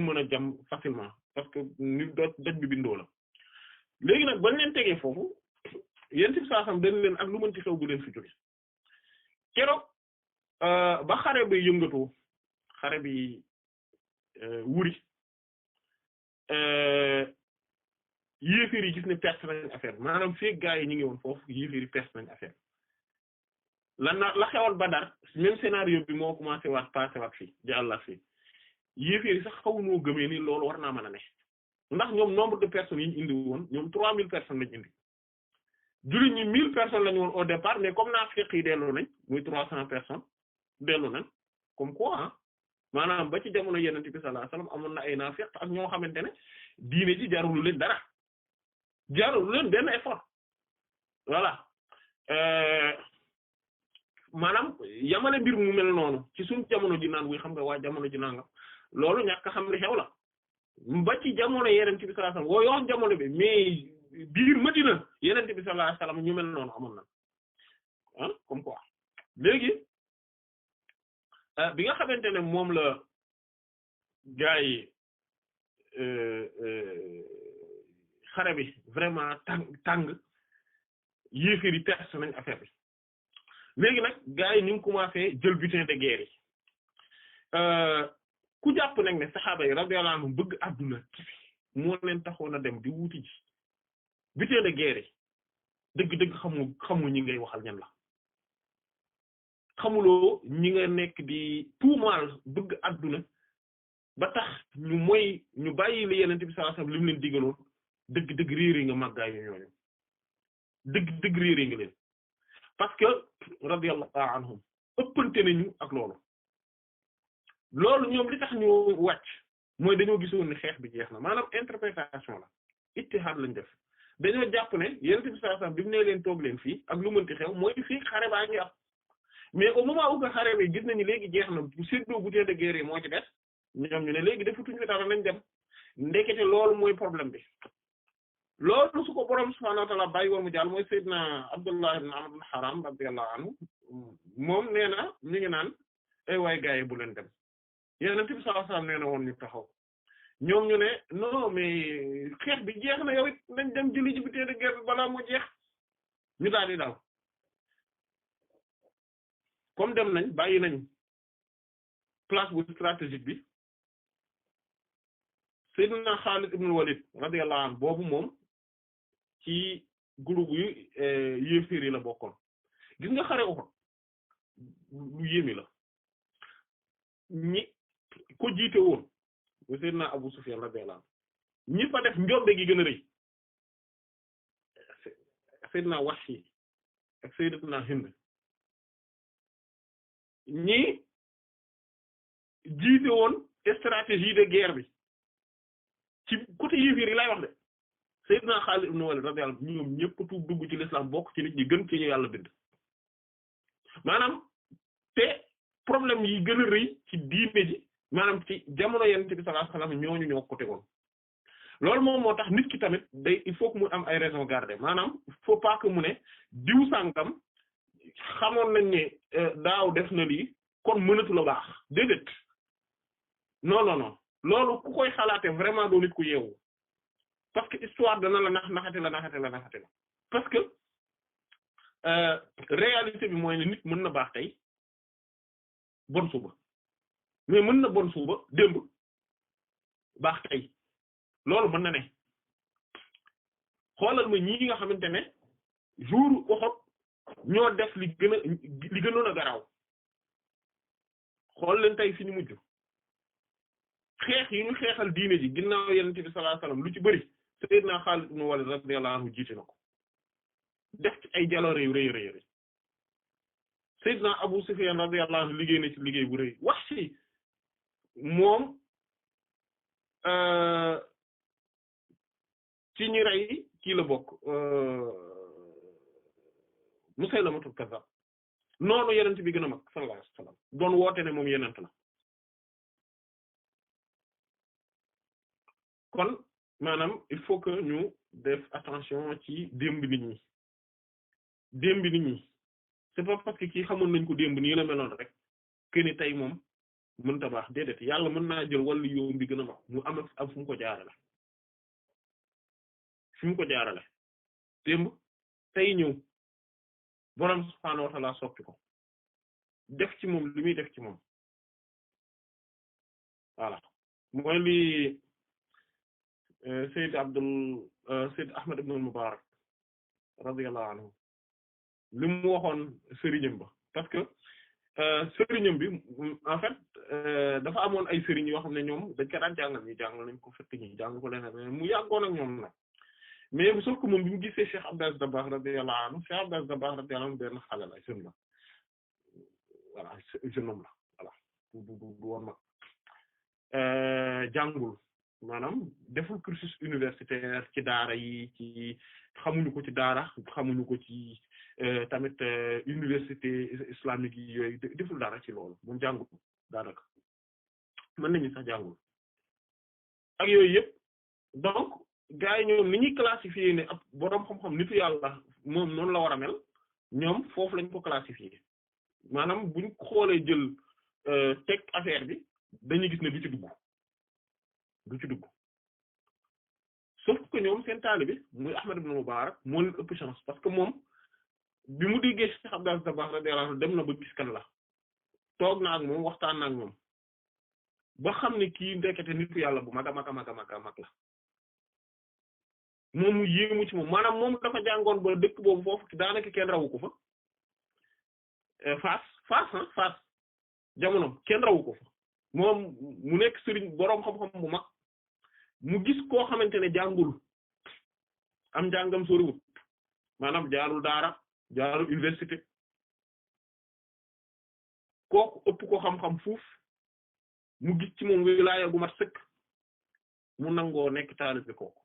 mën a jam facilement parce que ni doj bi bindoo la léegi nag bañ leen tegee foofu yéen ci saa xam dañ leen ak lu mën ci xew bu leen fi jóge keroog ba xare bi yëngatoo xare bi wuri yéeféer yi gis ne perte nañ affaire maanaam fekk gaa yi ñu ngi woon foofu yéeféer yi perte nañ affaire la xewoon Badar même scénario bi moo commencé passé waat fii jàllaat fii yéeféer yi sax xawunoo gëmee ni loolu war naa mën a ne ndax ñoom nombre de personnes yi ñu indi woon ñoom 3000 personnes lañu indi jullit ñi 1000 personnes lañu woon au départ mais comme naafiq yi dellu nañ muy 300 personnes dellu nañ comme quoi ah maanaam ba ci jamono Yonent bi sallallahu alayhi wasallam amoon na ay naafiq ak ñoo xamante ne diine ji jarul leen dara jarul leen benn effort voilà maanaam yamale mbir mu mel noonu ci suñu jamono ji naan wuy xam nga waa jamono ji nangam loolu ñàkk xam li xew la ba ci jamono Yonent bi sallallahu alayhi wasallam woo yoon jamono bi mais biir Madina Yonent bi sallallahu alayhi wasallam ñu mel noonu amoon na ah comme quoi léegi bi nga xamante ne moom la gaa yi xare bi vraiment tàng yéeféer yi perte nañ affaire bi léegi nag gars yi ñu ngi commencé jël butin de guerre yi ku jàpp nag ne saxaaba yi radiyallahu anhum bëgg àdduna moo leen taxoon a dem di wuti ji butin de guerre yi dëgg-dëgg xamu ñi ngay waxal ñan la xamuloo ñi nga nekk di tuumaal bëgg àdduna ba tax ñu bàyyi la Yonent bi sallallahu alayhi wasallam li mu leen digaloon dëgg-dëgg réeri nga màggaay ñooñu dëgg réeri nga leen parce que radiyallahu anhum ëppante nañu ak loolu ñoom li tax ñu wàcc mooy dañoo gisoon ne xeex bi jeex na maanaam interprétation la ijtihaad lañ def dañoo jàpp ne Yonent bi sallallahu alayhi wasallam bi mu ne leen toog leen fii ak lu mënti xew mooy fii xare baa ngi am mais au moment où que xare bi gis nañu léegi jeex na surtout butin de guerre yi moo ci des ñoom ñu ne léegi defatuñu dara nañ dem ndekete loolu mooy problème bi loolu su ko boroom subhaanahu wa ta'aala bàyyi woon mu jàll mooy Seydina Abdullah ibn Amr ibn Haram radiyallahu anhu moom nee na ñu ngi naan ay waay gaa yi bu leen dem Yonent bi sallallahu alayhi wasallam nee na woon ñu taxaw ñoom ñu ne non mais xeex bi jeex na yow it nañ dem jëli ji butin de guerre bi balaa moo jeex ñu daal di daw comme dem nañ bàyyi nañ place bu stratégique bi Seydina Khalid ibn Walid radiyallahu anhu boobu moom ci groupe yu yéeféer yi la bokkoon gis nga xare Uhud lu yéemi la ñi ko jiite woon bu Seydina Abu Sufyan radiyallahu anhu ñi fa def njombe gi gën a rëy Seydina Wahshi ak Sayyidatuna Hind ñi jiite woon stratégie de guerre bi ci côté yéeféer yi lay wax de Seydina Khalid ibn Walid radiyallahu anhu ñoom ñëpp tuub dugg ci l'islam bokk ci nit ñi gën ci ñu yàlla bind maanaam te problème yi gën a rëy ci diine ji maanaam ci jamono Yonent bi sallallahu alayhi wasallam ñooñu ñoo ko tegoon loolu moom moo tax nit ki tamit il faut que mu am ay raison garder maanaam il faut pas que mu ne diw sàngam xamoon nañ ne daaw def na lii kon mënatu la baax déedéet non loolu ku koy xalaate vraiment doo nit ku yeewu parce que histoire dana la naxate la parce que réalité bi mooy ne nit mën na baax tey bon suba mais mën na bon suba démb baax tey loolu mën na ne xoolal ma ñii nga xamante ne jour Uhud ñoo def li gënoon a garaaw xool leen tey fi ñu mujj xeex yi ñu xeexal diine ji ginnaaw Yonent bi sallallahu alayhi wasallam lu ci bëri Sayyidina Khalid ibn Walid radiyallahu anhu jiite na ko def ci ay jaloore yu rëy Sayyidina Abu Sufyan radiyallahu anhu liggéey na ci liggéey bu rëy Wahshi moom ci ñi rey kii la bokk Musaylamatul Kazzab noonu Yonent bi gën a mag sallallahu alayhi wasallam doon woote ne moom Yonent la kon maanaam il faut que ñu def attention ci démb nit ñi c'est pas parce que kii xamoon nañ ko démb nii la meloon rek que ni tey moom mënta baax déedéet yàlla mën naa jël wàllu yoon bi gën a mag mu am fu mu ko jaarale démb tey ñëw boroom subhaanahu wa ta'ala soppi ko def ci moom li muy def ci moom voilà mooy li Sayyid Ahmad ibn al-Mubarak radiyallahu anhu li mu waxoon sëriñam ba parce que sëriñam bi en fait dafa amoon ay sëriñ yoo xam ne ñoom dañ ko daan jàngal ñu jàngal nañ ko fekk ñi jàng ko leneen mu yàggoon ak ñoom nag mais sauf que moom bi mu gisee Cheikh Abdou Aziz Dabakh radiyallahu anhu Cheikh Abdou Aziz Dabakh radiyallahu anhu benn xale la jeune la voilà jeune homme la voilà du woon mag jàngul maanaam deful cursus universitaire ci daara yi ci xamuñu ko ci daara xamuñu ko ci tamit université islamique yi yooyu deful dara ci loolu moom jàngul daanaka mën nañu sax jàngul ak yooyu yëpp donc gars yi ñoom ni ñuy classifier ne ab boroom xam-xam nitu yàlla moom noonu la war a mel ñoom foofu lañ ko classifier maanaam buñ xoolee jël teg affaire bi dañuy gis ne du ci dugg sauf que ñoom seen taalibe muy Ahmad ibn Mubarak moo leen ëpp chance parce que moom bi mu déggee Cheikh Abdou Dabakh radiyallahu anhu dem na ba gis kan la toog na ak moom waxtaan na ak moom ba xam ne kii ndekete nitu yàlla bu mag a mag a mag a mag a mag la moom mu yéemu ci moom maanaam moom dafa jàngoon ba dëkk boobu foofu daanaka kenn rawu ko fa Fass jamono kenn rawu ko fa moom mu nekk sëriñ boroom xam-xam bu mag mu gis koo xamante ne jàngul am njàngam soriwut maanaam jaarul daara jaarul université kooku ëpp ko xam-xam fuuf mu gis ci moom wilaaya gu mat sëkk mu nangoo nekk taalibe kooku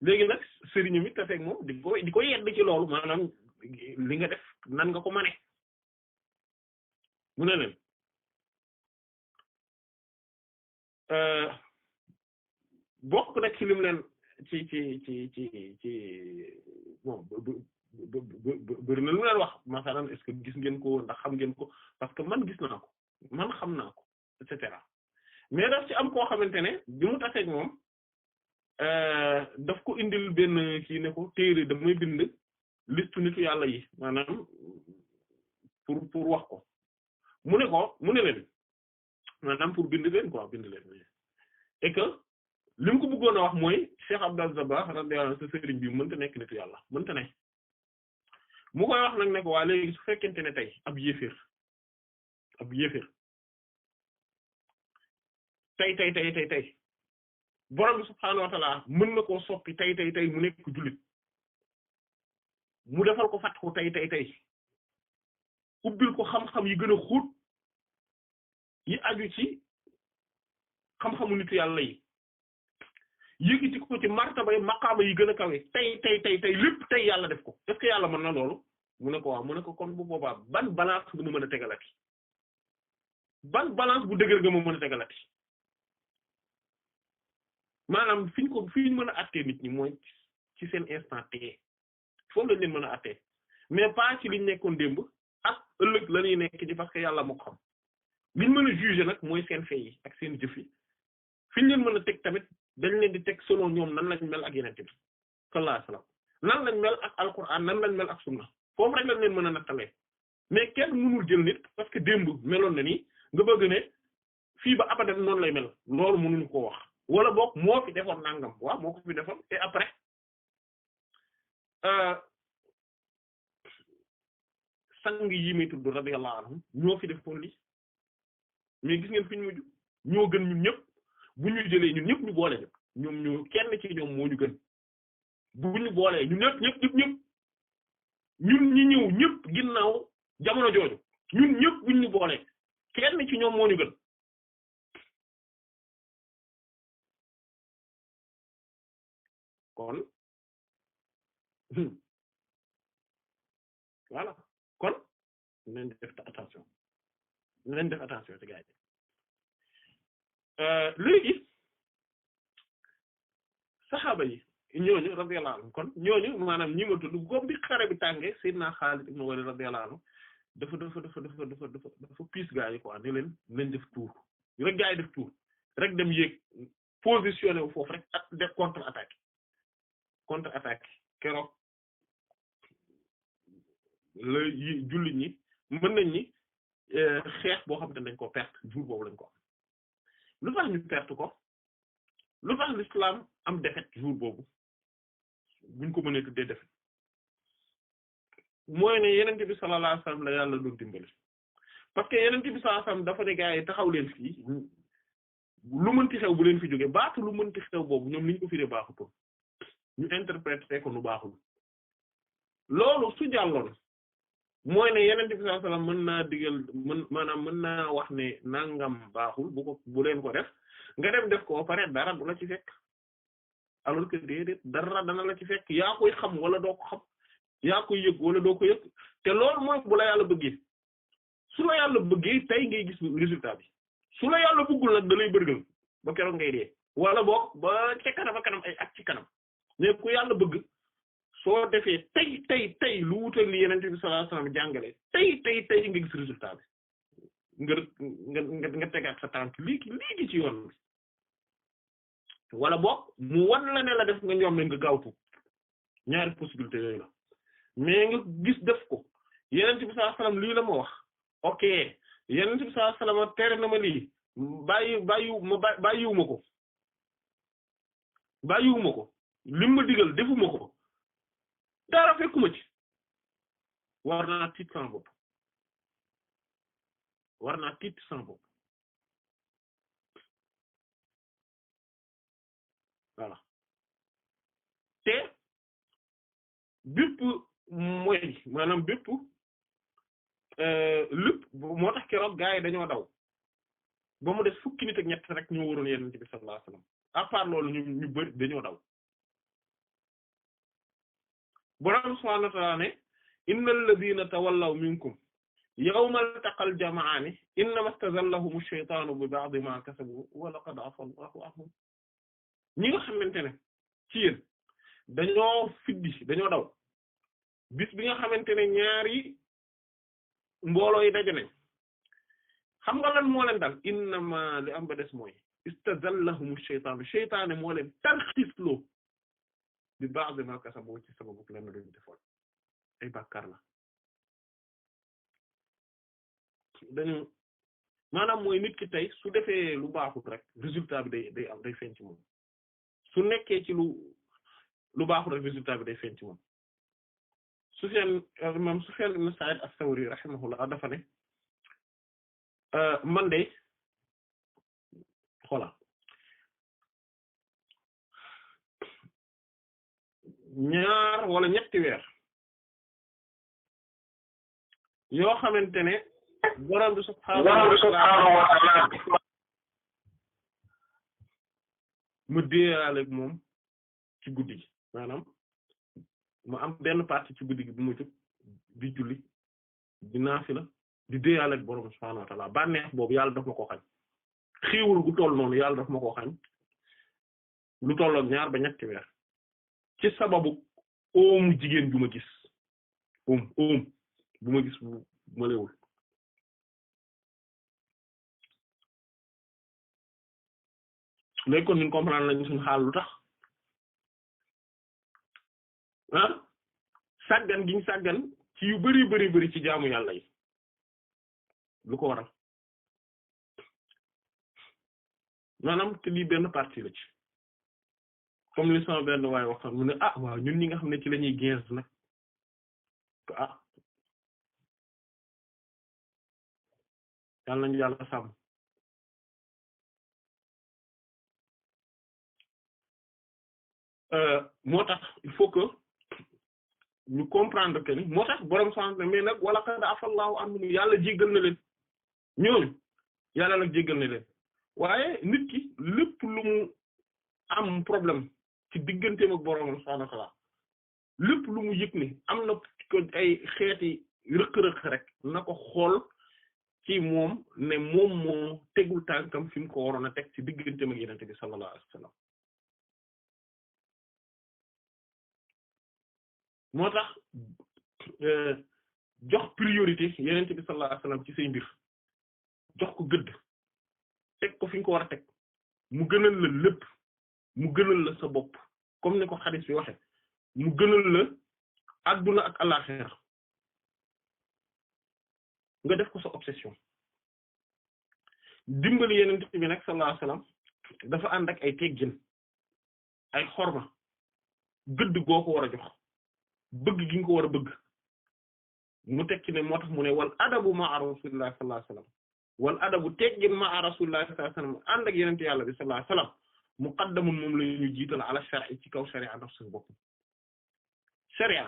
léegi nag sëriñ mi tafeeg moom di ko yedd ci loolu maanaam li nga def nan nga ko mane mu ne leen bokk nag ci lim leen ci bon bëri na lu leen wax masalan est-ce que gis ngeen ko ndax xam ngeen ko parce que man gis naa ko man xam naa ko et cetera mais daf ci am koo xamante ne bi mu taseeg moom daf ko indil benn kii ne ko téere damay bind liste nitu yàlla yi maanaam pour wax ko mu ne leen maanaam pour bind leen et que li mu ko bëggoon a wax mooy Cheikh Abdou Dabakh radiyallahu anhu sa sëriñ bi mënta nekk nitu yàlla mënta ne mu koy wax nag ne ko waa léegi su fekkente ne tey ab yéeféer tey borom bi subhaanahu wa ta'ala mën na koo soppi tey mu nekk jullit mu defal ko fatxu tey ubbil ko xam-xam yi gën a xóot yi aju ci xam-xamu nitu yàlla yi yëkkati ko ci martaba yi maqaama yi gën a kawe tey lépp tey yàlla def ko est-ce que yàlla mën na loolu mu ne ko waaw mu ne ko kon bu boobaa ban balance bu mu mën a tegalati ban balance bu dëgër nga mu mën a tegalati maanaam fi ñu mën a attee nit ñi mooy ci seen instant T foofu lañ leen mën a attee mais pas ci liñ nekkoon démb ak ëllëg la ñuy nekk ci parce que yàlla moo ko xam liñ mën a juger nag mooy seen fee yi ak seen jëf yi fi ñu leen mën a teg tamit dañ leen di teg selon ñoom nan lañ mel ak yeneen bi sallallahu alayhi wasallam nan lañ mel ak alquran nan lañ mel ak sunna foofu rek lañ leen mën a nattalee mais kenn mënul jël nit parce que démb meloon na nii nga bëgg ne fii ba abadan noonu lay mel loolu mënuñu ko wax wala boog moo fi defoon nangam waaw moo ko fi defoon et après sang yi may tudd radiyallahu anhum ñoo fi defoon lii mais gis ngeen fi ñu mujj ñoo gën ñun ñëpp bu ñu jëlee ñun ñëpp ñu boole ñoom ñu kenn ci ñoom moo ñu gën bu ñu boolee ñun ñëpp ñun ñi ñëw ñëpp ginnaaw jamono jooju ñun ñëpp buñ ñu boolee kenn ci ñoom moo ñu gën kon voilà kon nañ def attention ci gars yi léegi saxaaba yi ñooñu radiyallahu anhum kon ñooñu maanaam ñi ma tudd comme bi xare bi tàngee Seydina Xaalid ibn Walid radiyallahu anhu dafa piis gaa yi quoi ne leen nañ def tour rek gaa yi def tour rek dem yéeg positionné wu foofu rek ak def contre attaque keroog la jullit ñi mën nañ ni xeex boo xam ne dañ ko perte jour boobu lañ ko am lu tax ñu perte ko lu tax l'islam am défaite jour boobu buñ ko mënee tuddee défaite mooy ne yenente bi sallallahu alayhi wasallam la yàlla doon dimbali parce que yenente bi sallallahu alayhi wasallam dafa ne gaa yi taxaw leen fii lu mënti xew bu leen fi jóge baatu lu mënti xew boobu ñoom niñ ko firee baaxutoon ñu interpréter ko nu baaxul loolu su jàlloon mooy ne yenente bi sallallahu alayhi wasallam mën naa digal mën naa wax ne nangam baaxul bu leen ko def nga dem def ko pare dara du la ci fekk alors que déedéet dara dana la ci fekk yaa koy xam wala doo ko xam yaa koy yëg wala doo ko yëg te loolu mooy bu la yàlla bëggee su la yàlla bëggee tey ngay gis résultat bi su la yàlla bëggul nag da lay bërgal ba keroog ngay dee wala boog ba ca kanam ak kanam ay ak ci kanam mais ku yàlla bëgg soo defee tey lu wutal li Yonent bi sallallahu alayhi wasallam jàngale tey nga gis résultat bi nga tegaat sa tànk léegi ci yoon bi wala boog mu wan la ne la def nga ñoom ne nga gaaw tuub ñaari possibilité yooyu la mais nga gis def ko Yonent bi sallallahu alayhi wasallam lii la ma wax ok Yonent bi sallallahu alayhi wasallam tere na ma lii bàyyiwuma ko lim ma digal defuma ko dara fekkuma ci war naa tiit sama bopp voilà te bépp mooy maanaam bépp lépp moo tax keroog gaa yi dañoo daw ba mu des fukki nit ak ñett rek ñoo waroon Yonent bi sallallahu alayhi wasallam à part loolu ñu bari dañoo daw Boroom subhaanahu wa ta'aala ne innal ladhiina tawallaw minkum yawmal taqal jam'aani innamaa istazallahum ash-shaytaanu bi ba'di maa kasabu wa laqad afaa Allahu anhum ñi nga xamante ne ci yéen dañoo daw bis bi nga xamante ne ñaari mbooloo yi daje nañ xam nga lan moo leen dal innamaa li am ba des mooy istazallahum ash-shaytaanu shaytaane moo leen tarxiisloo bi ba'd ma kasabu ci sababu lenn luñu defoon ay bàkkaar la dañu maanaam mooy nit ki tey su defee lu baaxut rek résultat bi day feeñ ci moom su nekkee ci lu baaxut rek résultat bi day feeñ ci moom Sufyaan ibn Sa'id as-Sawri rahimahullah dafa ne man de xola ñaar wala ñetti weer yoo xamante ne borom bi subhaanahu wa ta'ala mu déeyaleeg moom ci guddi gi maanaam mu am benn partie ci guddi gi bu ma jóg di julli di naafila di déeyaleeg borom bi subhaanahu wa ta'ala bànneex boobu yàlla daf ma ko xañ xiiwul gu toll noonu yàlla daf ma ko xañ lu tollook ñaar ba ñetti weer ci sababu oomu jigéen bu ma gis oom bu ma gis bu ma léewul léegi kon ñu comprendre lañu suñu xaal lu tax sàggan gi ñu sàggan ci yu bari ci jaamu yàlla yi lu ko waral maanaam te lii benn partie la ci comme li sama benn waaye waxtaan mu ne waaw ñun ñi nga xam ne ci la ñuy gëstu nag yàlla nañu yàlla sàmm moo tax il faut que ñu comprendre que ni moo tax boroom sant mais nag wala qad afallahu anhum yàlla jéggal na leen ñooñu yàlla nag jéggal na leen waaye nit ki lépp lu mu am problème ci digganteem ak boroom subhaanahu wa ta'aala lépp lu mu yëg ni am na ko ay xeeti rëq-rëq rek na ko xool ci moom ne moom moo tegul tànkam fi mu ko waroon a teg ci digganteem ak Yonent bi sallallahu alayhi wa sallam moo tax jox priorité Yonent bi sallallahu alayhi wa sallam ci say mbir jox ko gëdd teg ko fi nga ko war a teg mu gënal la lépp mu gënal la sa bopp comme ni ko hadith bi waxe mu gënal la adduna ak àllaxira nga def ko sa obsession dimbali Yonent bi nag sallallahu alayhi wa sallam dafa ànd ak ay teggin ay xorma gëdd goo ko war a jox bëgg gi nga ko war a bëgg mu tekki ne moo tax mu ne wal adabu ma'a rasulillahi sallallahu alayhi wasallam wal adabu teggin ma'a rasulillahi sallallahu alayhi wasallam ànd ak yenente yàlla bi sallallahu alayhi wasallam muqaddamun moom la ñu jiital ala shar'i ci kaw sharia naf suñu bopp sharia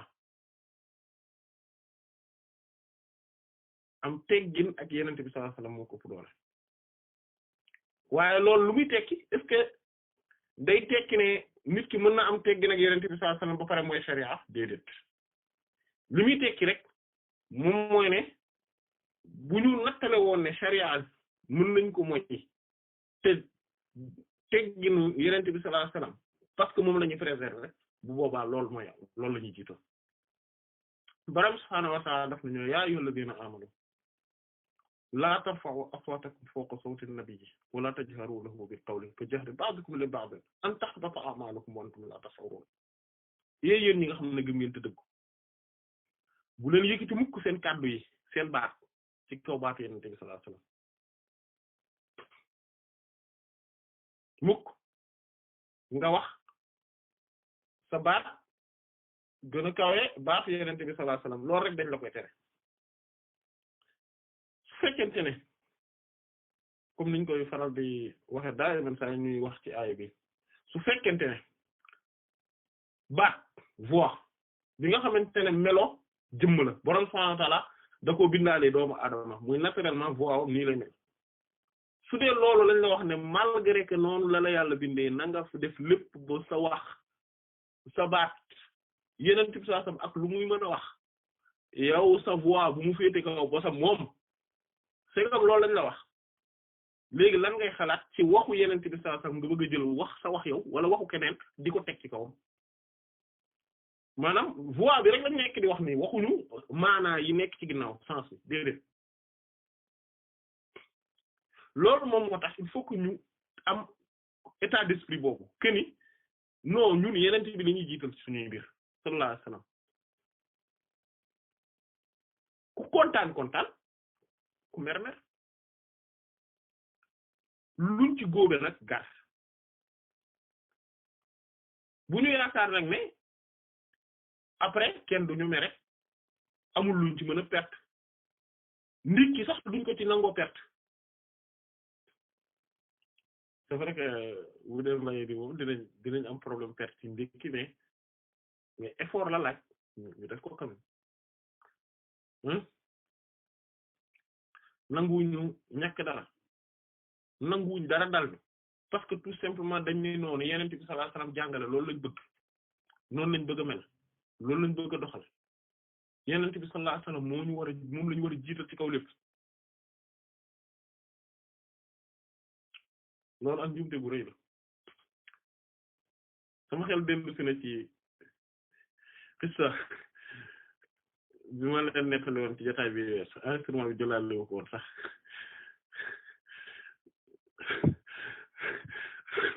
am teggin ak yenente bi sallallahu alayhi wasallam moo ko ëpp doole waaye loolu lu muy tekki est-ce que day tekki ne nit ki mën na am teggin ak yenente bi sallallahu alayhi wasallam ba pare mooy sharia déedéet li muy tekki rek moom mooy ne bu ñu nattale woon ne sharia mën nañ ko moyyi te tegginu yenente bi sallallahu alayhi wasallam parce que moom la ñuy préserver bu boobaa loolu mooy loolu la ñuy jiital Boroom subhaanahu wa ta'aala daf nañu yaa ayyuhal ladhiina aamanu laa tarfa'u aswaatakum fawqa sawti an-nabiyyi wa laa tajharu lahu bil qawli ka jahri ba'dikum li ba'din an tahbata a'maalukum wa antum laa tash'uruun yéen ñi nga xam ne gëm ngeen te dëggu bu leen yëkkati mukk seen kàddu yi seen baat ci kaw baatu Yonent bi sallallahu alayhi wasallam mukk nga wax sa baat gën a kawe baatu Yonent bi sallallahu alayhi wasallam loolu rek dañ la koy tere su fekkente ne comme niñ koy faral di waxe daay man saa ñuy wax ci aaya bi su fekkente ne baat voix bi nga xamante ne melo jëmm la Boroom subhaanahu wa ta'aala da koo bindaale doomu aadama muy naturellement voix nii lay mel su dee loolu lañ la wax ne malgré que noonu la yàlla bindee na nga fi def lépp ba sa wax sa baat yeneen type saa sam ak lu muy mën a wax yow sa voix bu mu féete kaw ba sa moom c'est comme loolu lañ la wax léegi lan ngay xalaat ci waxu yeneen type saa sam nga bëgg a jël wax sa wax yow wala waxu keneen di ko teg ci kawam maanaam voix bi rek lañ nekk di wax nii waxuñu maanaa yi nekk ci ginnaaw sens bi déedéet loolu moom moo tax il faut que ñu am état d'esprit boobu que ni non ñun yeneen bi la ñuy jiital ci suñuy mbir sallallahu alayhi wasallam ku kontaan ku mer luñ ci góobe nag gas bu ñu yaakaar nag ne après kenn duñu mere amul luñ ci mën a perte nit ki sax duñ ko ci nangoo perte c'est vrai que bu dee mbay bi moom dinañ am problème perte ci ndekki mais effort la laaj ñu def ko quand même nanguwuñu ñàkk dara nanguwuñ dara dal bi parce que tout simplement dañ ne noonu Yonent bi sallallahu alayhi wasallam jàngale loolu lañ bëgg noonu lañ bëgg a mel loolu lañ bëgg a doxal Yonent bi sallallahu alayhi wasallam moom lañu war a jiital ci kaw lépp loolu ak njumte gu rëy la sama xel dellu si na ci xissa bi ma leen nettali woon ci jotaay bi wees instrument bi jëlaat li ko woon sax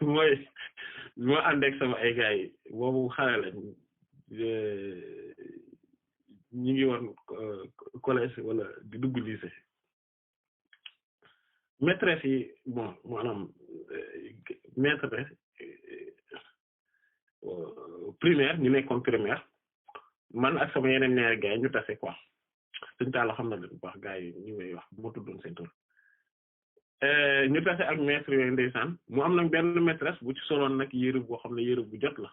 mooy bi ma ànd ak sama ay gars yi boobu xale lañ ñi ngi woon collège wala di dugg lycée maîtresse yi bon maanaam maîtresse primaire ñu nekkoon primaire man ak sama yeneen ñaari gars yi ñu tase quoi suñu taal xam na leen bu baax gars yi ñu may wax bu ma tuddoon seen tur ñu tase ak maître yooyu ndeysaan mu am nag benn maîtresse bu ci soloon nag yére boo xam ne yére bu jot la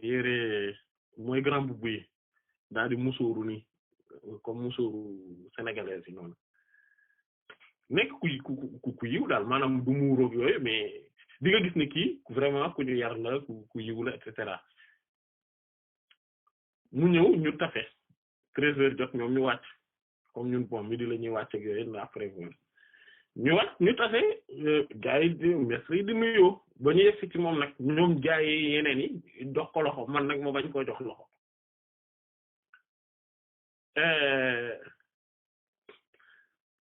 yére mooy grand boubou yi daal di musóoru nii comme musóoru sénégalais yi noonu nekk ku yiw daal maanaam du muuroog yooyu mais di nga gis ne kii vraiment ku ñu yar la ku yiw la et cetera mu ñëw ñu tafe 13h jot ñoom ñu wàcc comme ñun bon midi la ñuy wàcc ak yooyu na après ñu wàcc ñu tafe gars yi di maître yi di nuyoo ba ñu yegg ci moom nag ñoom gars yi yeneen yi jox ko loxo man nag ma bañ koo jox loxo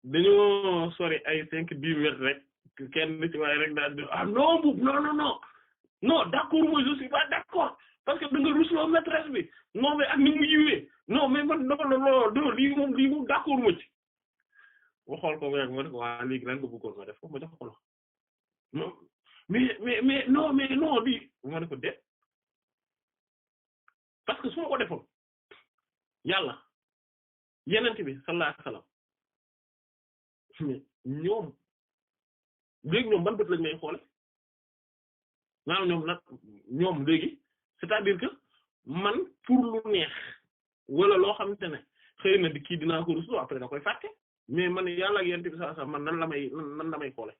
dañoo sori ay 5-10 mètres rek kenn ci waaye rek daal di non boobu non d'accord moi je suis pas d'accord parce que da nga rusloo maîtresse bi non mais ak ni mu yiwee non mais man non lii moom d'accord ma ci waxool ko rek ma ne ko waa léegi lan nga bëggoon ma def ko ma jox ko la non mais non lii ma ne ko déet parce que su ma ko defoon yàlla yenent bi sallallahu alayhi wasallam ñoom léegi ñoom ban bët lañ may xoole maanaam ñoom léegi c'est-à-dire que man pour lu neex wala loo xamante ne xëy na di kii dinaa ko ruslu après da koy fàtte mais man yàlla ak yent bi saa man nan la may xoole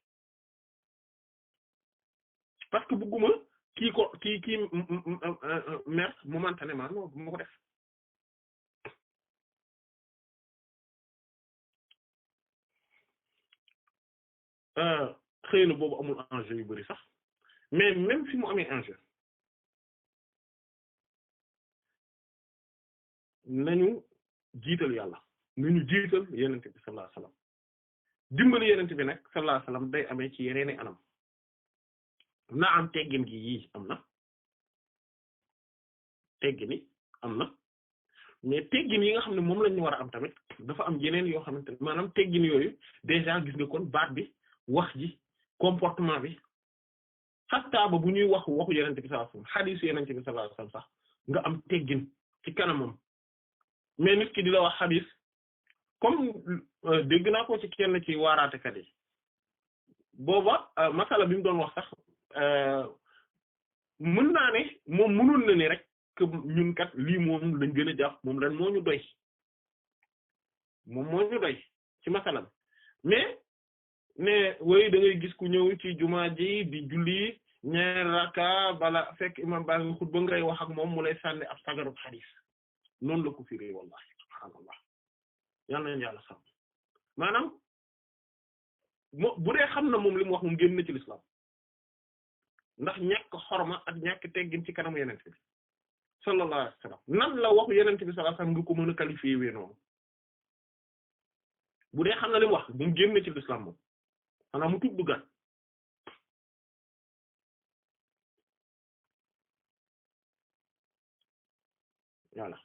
parce que bëgguma kii mer momentanément non bu ma ko def xëy na boobu amul enjeu yu bari sax mais même si mu amee enjeu nañu jiital yàlla nañu jiital yenent bi sallallahu alayhi wasallam dimbali yenent bi nag sallallahu alayhi wasallam day amee ci yeneeni anam na am teggin gi yii am na teggini am na mais teggin yi nga xam ne moom lañ ñu war a am tamit dafa am yeneen yoo xamante ne maanaam teggin yooyu déjà gis nga kon baat bi wax ji comportement bi hatta ba bu ñuy wax waxu yenente bi sallallahu alayhi wasallam hadith yenente bi sallallahu alayhi wasallam sax nga am teggin ci kanamam mais nit ki di la wax hadith comme dégg naa ko ci kenn ci waaraatekat yi booba masala bi mu doon wax sax mën naa ne moom mënul na ni rek que ñun kat lii moom lañ gën a jàpp moom lan moo ñu doy ci masala bi mais ne way da ngay gis ku ñëw ci jumaa ji di julli ñaar raka bala fekk imam ba nga xutba ngay wax ak moom mu lay sànni ab sagarub hadith noonu la ko firi wallahi subhaanallah yàlla nañu yàlla sàmm maanaam bu dee xam na moom li mu wax moom génn na ci l'islam ndax ñàkk xorma ak ñàkk teggin ci kanamu yeneen bi sallallahu alayhi wasallam nan la waxu yeneen bi sallallahu alayhi wasallam nga ko mën a qualifier wee noonu bu dee xam na li mu wax moom génn na ci l'islam moom xanaa mu tuub duggaat voilà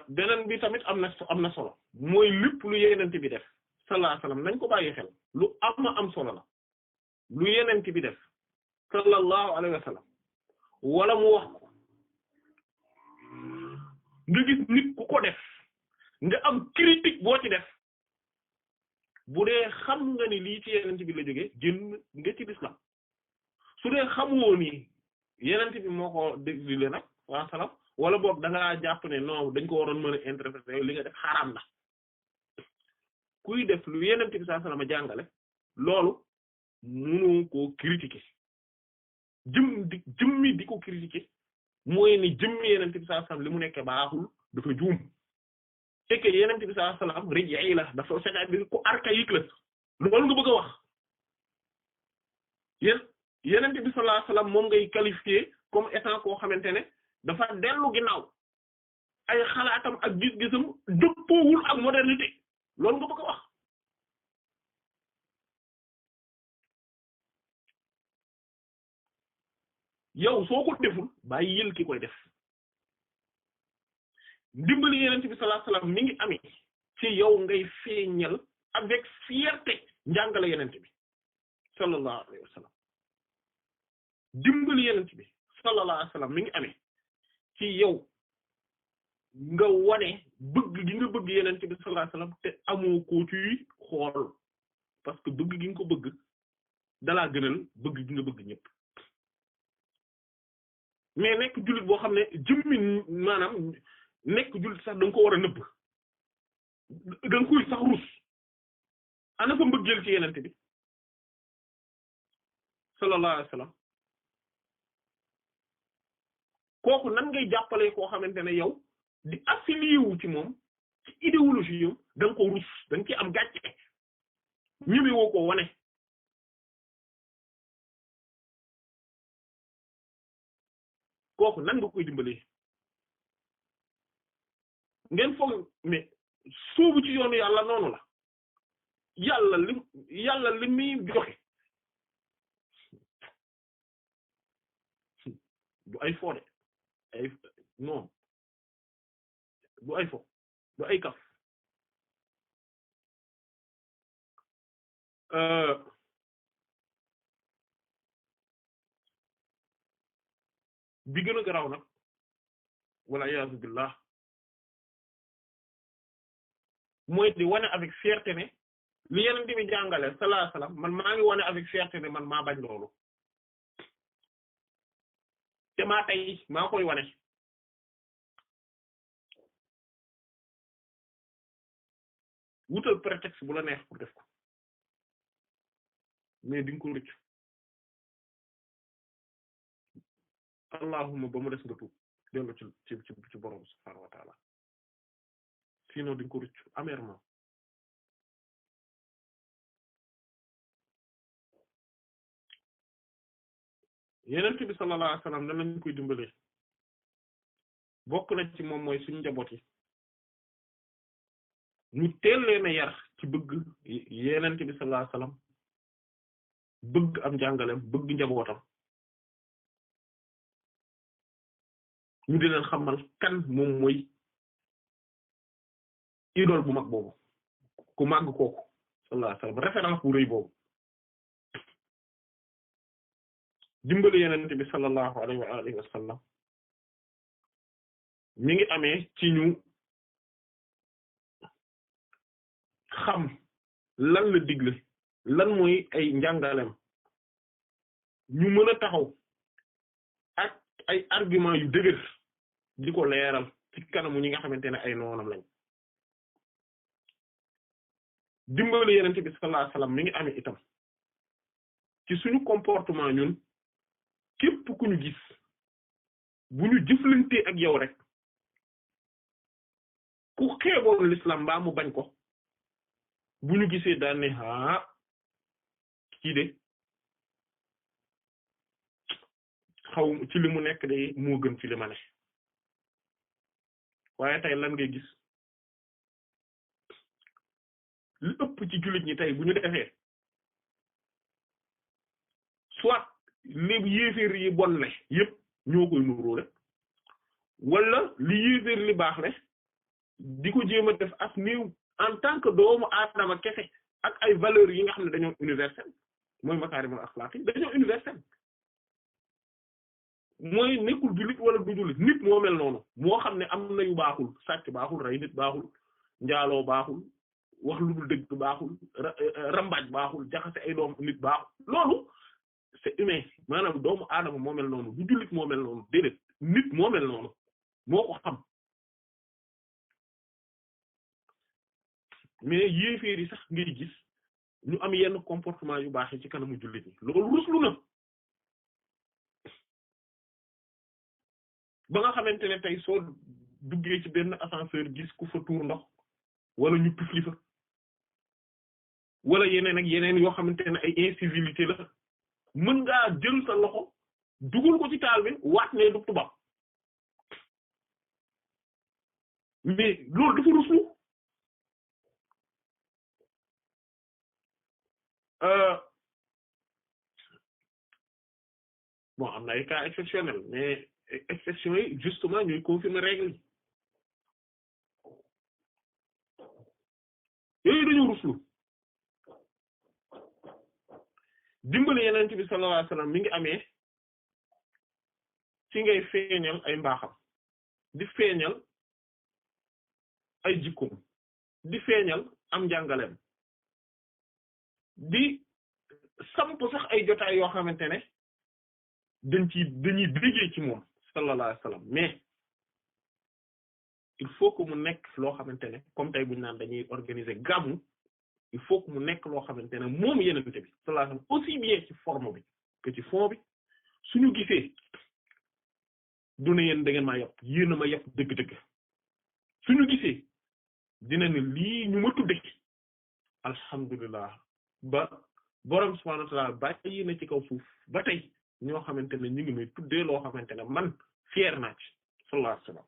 beneen bi tamit am na solo mooy lépp lu yenent bi def sallallahu alayhi wasallam nañ ko bàyyi xel lu am solo la lu yenent bi def sallallahu alayhi wasallam wala mu wax ko nga gis nit ku ko def nga am critique boo ci def bu dee xam nga ni lii ci yenent bi la jógee génn nga ci l'islam su dee xamoo ni yenent bi moo ko dégle nag wa salam wala boog da ngaa jàpp ne non dañ ko waroon mën a interpréter li nga def xaraam na kuy def lu yenent bi sallallahu alayhi wasallam jàngale loolu mënu koo critiquer jëmmi di ko critiquer mooy ni jëmmi yenent bi sallallahu alayhi wasallam li mu nekk baaxul dafa juum c'est que yenent bi sallallahu alayhi wasallam rëj la dafa c'est-à-dire ku archaïque la loolu nga bëgg a wax yenent bi sallallahu alayhi wasallam moom ngay qualifier comme étant koo xamante ne dafa dellu ginnaaw ay xalaatam ak gis-gisam dëppoowul ak modernité loolu nga bëgg a wax yow soo ko deful bàyyi yël ki koy def ndimbali yenent bi sallallahu alayhi wasallam mi ngi amee ci yow ngay feeñal avec fierté njàngale yenent bi sallallahu alayhi wasallam dimbali yenent bi sallallahu alayhi wasallam mi ngi amee ci yow nga wane bëgg gi nga bëgg yenent bi sallallahu alayhi wasallam te amoo ko ci xool parce que bëgg gi nga ko bëgg dalaa gënal bëgg gi nga bëgg ñëpp mais nekk jullit boo xam ne jëmmi maanaam nekk jullit sax da nga ko war a nëbb da nga koy sax rus ana fa mbëggeel ci yenent bi sallallahu alayhi wasallam kooku nan ngay jàppale koo xamante ne yow di affilié wu ci moom ci idéologie yow da nga ko rus da nga ci am gàcce ñëwee woo ko wane kooku nan nga koy dimbalee ngeen foog mais soobu ci yoonu yàlla noonu la yàlla li muy joxe du ay fode ay non du ay fo du ay kaf bi gën a garaaw nag wala iyaazu billah mooy di wane avec fierté ne li yeneen bi jàngale sallallahu alayhi wasallam man maa ngi wane avec fierté ne man maa bañ loolu te maa tey maa koy wane wutal prétexte bu la neex pour def ko mais di nga ko rëcc allahumma ba mu des nga tuub dellu ci borom subhaanahu wa ta'ala sinon di nga ko rëcc amèrement yenent bi sallallahu alayhi wasallam nan lañ koy dimbalee bokk na ci moom mooy suñu njaboot yi ñu teel leen a yar ci bëgg yenent bi sallallahu alayhi wasallam bëgg am jàngaleem bëgg njabootam ñu di leen xamal kan moom mooy idole bu mag boobu ku màgg kooku sallallahu alayhi wasallam référence bu rëy boobu dimbali yenente bi sallallahu alayhi wa alihi wa sallam mi ngi amee ci ñu xam lan la digle lan mooy ay njàngalem ñu mën a taxaw ak ay argument yu dëgër di ko leeral ci kanamu ñi nga xamante ne ay noonam lañ dimbali yenente bi sallallahu alayhi wasallam mi ngi amee itam ci suñu comportement ñun képp ku ñu gis bu ñu jëflante ak yow rek ku xeeboon l'islam mbaa mu bañ ko bu ñu gisee daan ne kii de xaw ci li mu nekk de moo gën ci li ma ne waaye tey lan ngay gis li ëpp ci jullit ñi tey bu ñu defee soit li yéeféer yi bon le yépp ñoo koy nuróole wala li yéeféer li baax le di ko jéem a def as néew en tant que doomu aadama kese ak ay valeurs yi nga xam ne dañoo universel mooy makaarimul axlaaq yi dañoo universel mooy nekkul jullit wala du jullit nit moo mel noonu moo xam ne am na yu baaxul sàcc baaxul rey nit baaxul njaaloo baaxul wax lu dul dëgg baaxul rambaaj baaxul jaxase ay doom nit baaxul loolu c'est humain maanaam doomu aadama moo mel noonu du jullit moo mel noonu déedéet nit moo mel noonu moo ko xam mais yéeféer yi sax ngay gis ñu am yenn comportement yu baax yi ci kanamu jullit ñi loolu ruslu na ba nga xamante ne tey soo duggee ci benn ascenseur gis ku fa tuur ndox wala ñu tufli fa wala yeneen ak yeneen yoo xamante ne ay incivilité la mën ngaa jël sa loxo dugal ko ci taal bi waat ne du tubaab mais loolu dafa ruslu bon am na ay cas exceptionnels mais exception yi justement ñuy confirmer règle yi yooyu dañu ruslu dimbali yeneen bi sallallahu alayhi wasallam mi ngi amee ci ngay feeñal ay mbaaxam di feeñal ay jikkoom di feeñal am njàngaleem di samp sax ay jotaay yoo xamante ne dañuy déggee ci moom sallallahu alayhi wasallam mais il faut que mu nekk loo xamante ne comme tey buñu naan dañuy organiser gàmmu il faut que mu nekk loo xamante ne moom yenente bi sallallahu alayhi wasallam aussi bien ci forme bi que ci fond bi suñu gisee du ne yéen da ngeen maa yàpp yéen a ma yàpp dëgg-dëgg suñu gisee dina ne lii ñu ma tudde alhamdulillah ba borom subhanahu wa ta'ala bàyyi na ci kaw suuf ba tey ñoo xamante ne ñu ngi may tuddee loo xamante ne man fier naa ci sallallahu alayhi wasallam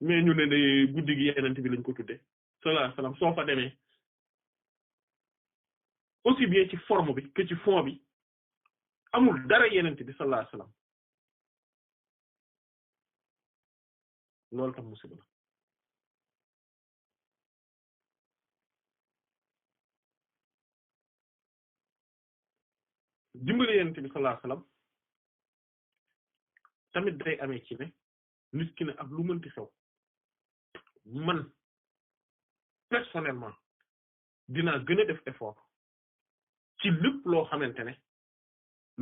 mais ñu ne guddi gi yenente bi lañ ko tuddee sallallahu alayhi wasallam soo fa demee aussi bien ci forme bi que ci fond bi amul dara yenente bi sallallahu alayhi wasallam loolu tam musiba la dimbali yenente bi sallallahu alayhi wasallam tamit day amee ci ne nit ki ne ak lu mënti xew man personnellement dinaa gën a def effort ci lépp loo xamante ne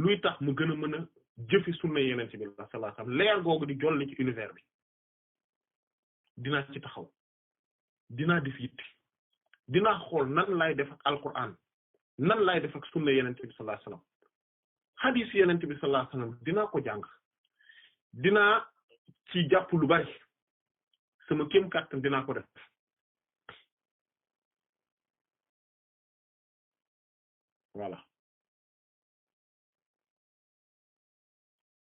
luy tax mu gën a mën a jëfi sunna yenente bi sallallahu alayhi wasallam leer googu di jolli ci univers bi dinaa ci taxaw dinaa def yitte dinaa xool nan laay def ak alquran nan laay def ak sunna yenente bi sallallahu alayhi wasallam hadith yenente bi sallallahu alayhi wasallam dinaa ko jàng dinaa ci jàpp lu bari sama kéem kàttan dinaa ko def voilà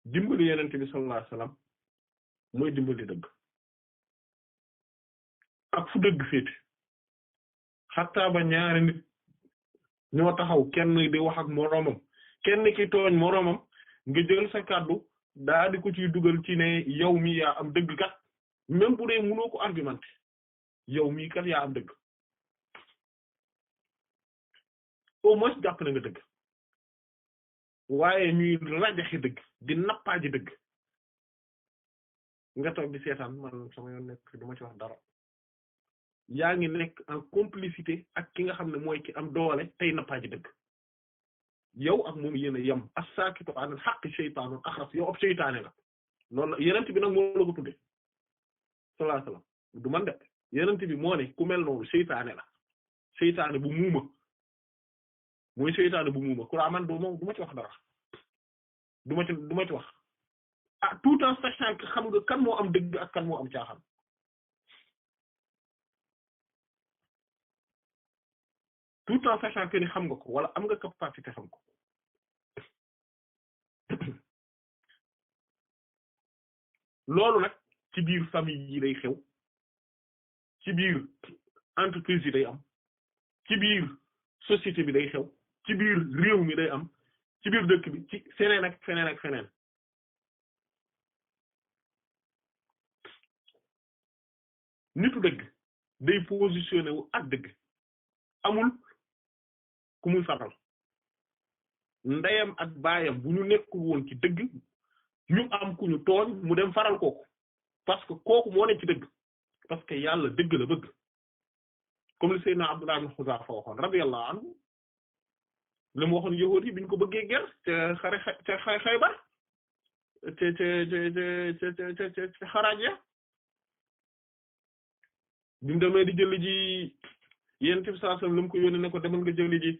dimbali yenente bi sallallahu alayhi wasallam mooy dimbali dëgg ak fu dëgg féete xataa ba ñaari nit ñoo taxaw kenn di wax ak moroomam kenn ki tooñ moroomam nga jël sa kàddu daa di ko ciy dugal ci ne yow mi yaa am dëgg kat même bu dee mënoo ko argumenté yow mii kat yaa am dëgg au moins jàpp na nga dëgg waaye ñuy rajaxe dëgg di nappaaji dëgg nga toog di seetaan man sama yoon nekk du ma ci wax dara yaa ngi nekk en complicité ak ki nga xam ne mooy ki am doole tey nappaaji dëgg yow ak moom yéen a yem as-saakitu anil haqqi shaytaanun axras yow ab seytaane la loolu la yenent bi nag moo la ko tudde sallallahu alayhi wasallam du man de yenent bi moo ne ku mel noonu seytaane la seytaane bu muuma mooy seytaane bu muuma ku man du ma ci wax dara du ma ci wax ah tout en sachant que xam nga kan moo am dëgg ak kan moo am caaxaan tout en sachant que ni xam nga ko wala am nga capacité xam ko loolu nag ci biir famille yi day xew ci biir entreprise yi day am ci biir société bi day xew ci biir réew mi day am ci biir dëkk bi ci feneen ak feneen ak feneen nitu dëgg day positionné wu ak dëgg amul ku muy faral ndeyam ak baayam bu ñu nekkul woon ci dëgg ñu am ku ñu tooñ mu dem faral kooku parce que kooku moo ne ci dëgg parce que yàlla dëgg la bëgg comme li Seydina Abdullah ibn Huzafa waxoon radiyallahu anhu li mu waxoon yahuud yi bi ñu ko bëggee ger ca Xaybar ca xaraaj ya bi mu demee di jëli ji Yonent bi sallallahu alayhi wasallam lu mu ko yónnee ne ko demal nga jëli ji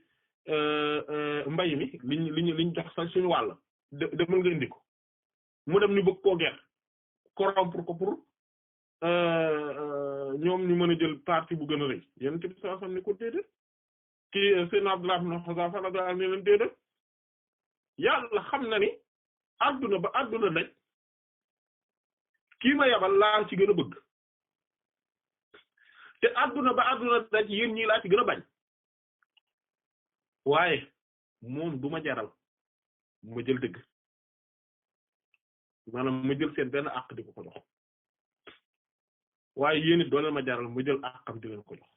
mbay mi liñ jox sa suñu wàll demal nga indi ko mu dem ñu bëgg koo ger corrompre ko pour ñoom ñu mën a jël partie bu gën a rëy Yonent bi sallallahu alayhi wasallam ne ko déedéet kii Seydina Abdullah ibn Huzafa radiyallahu anhu leen déedéet yàlla xam na ni adduna ba adduna daj kii ma yabal laa ci gën a bëgg te adduna ba adduna daj yéen ñii laa ci gën a bañ waaye moom du ma jaral ma jël dëgg maanaam ma jël seen benn àq di ko jox waaye yéen it doole ma jaral ma jël àqam di leen ko jox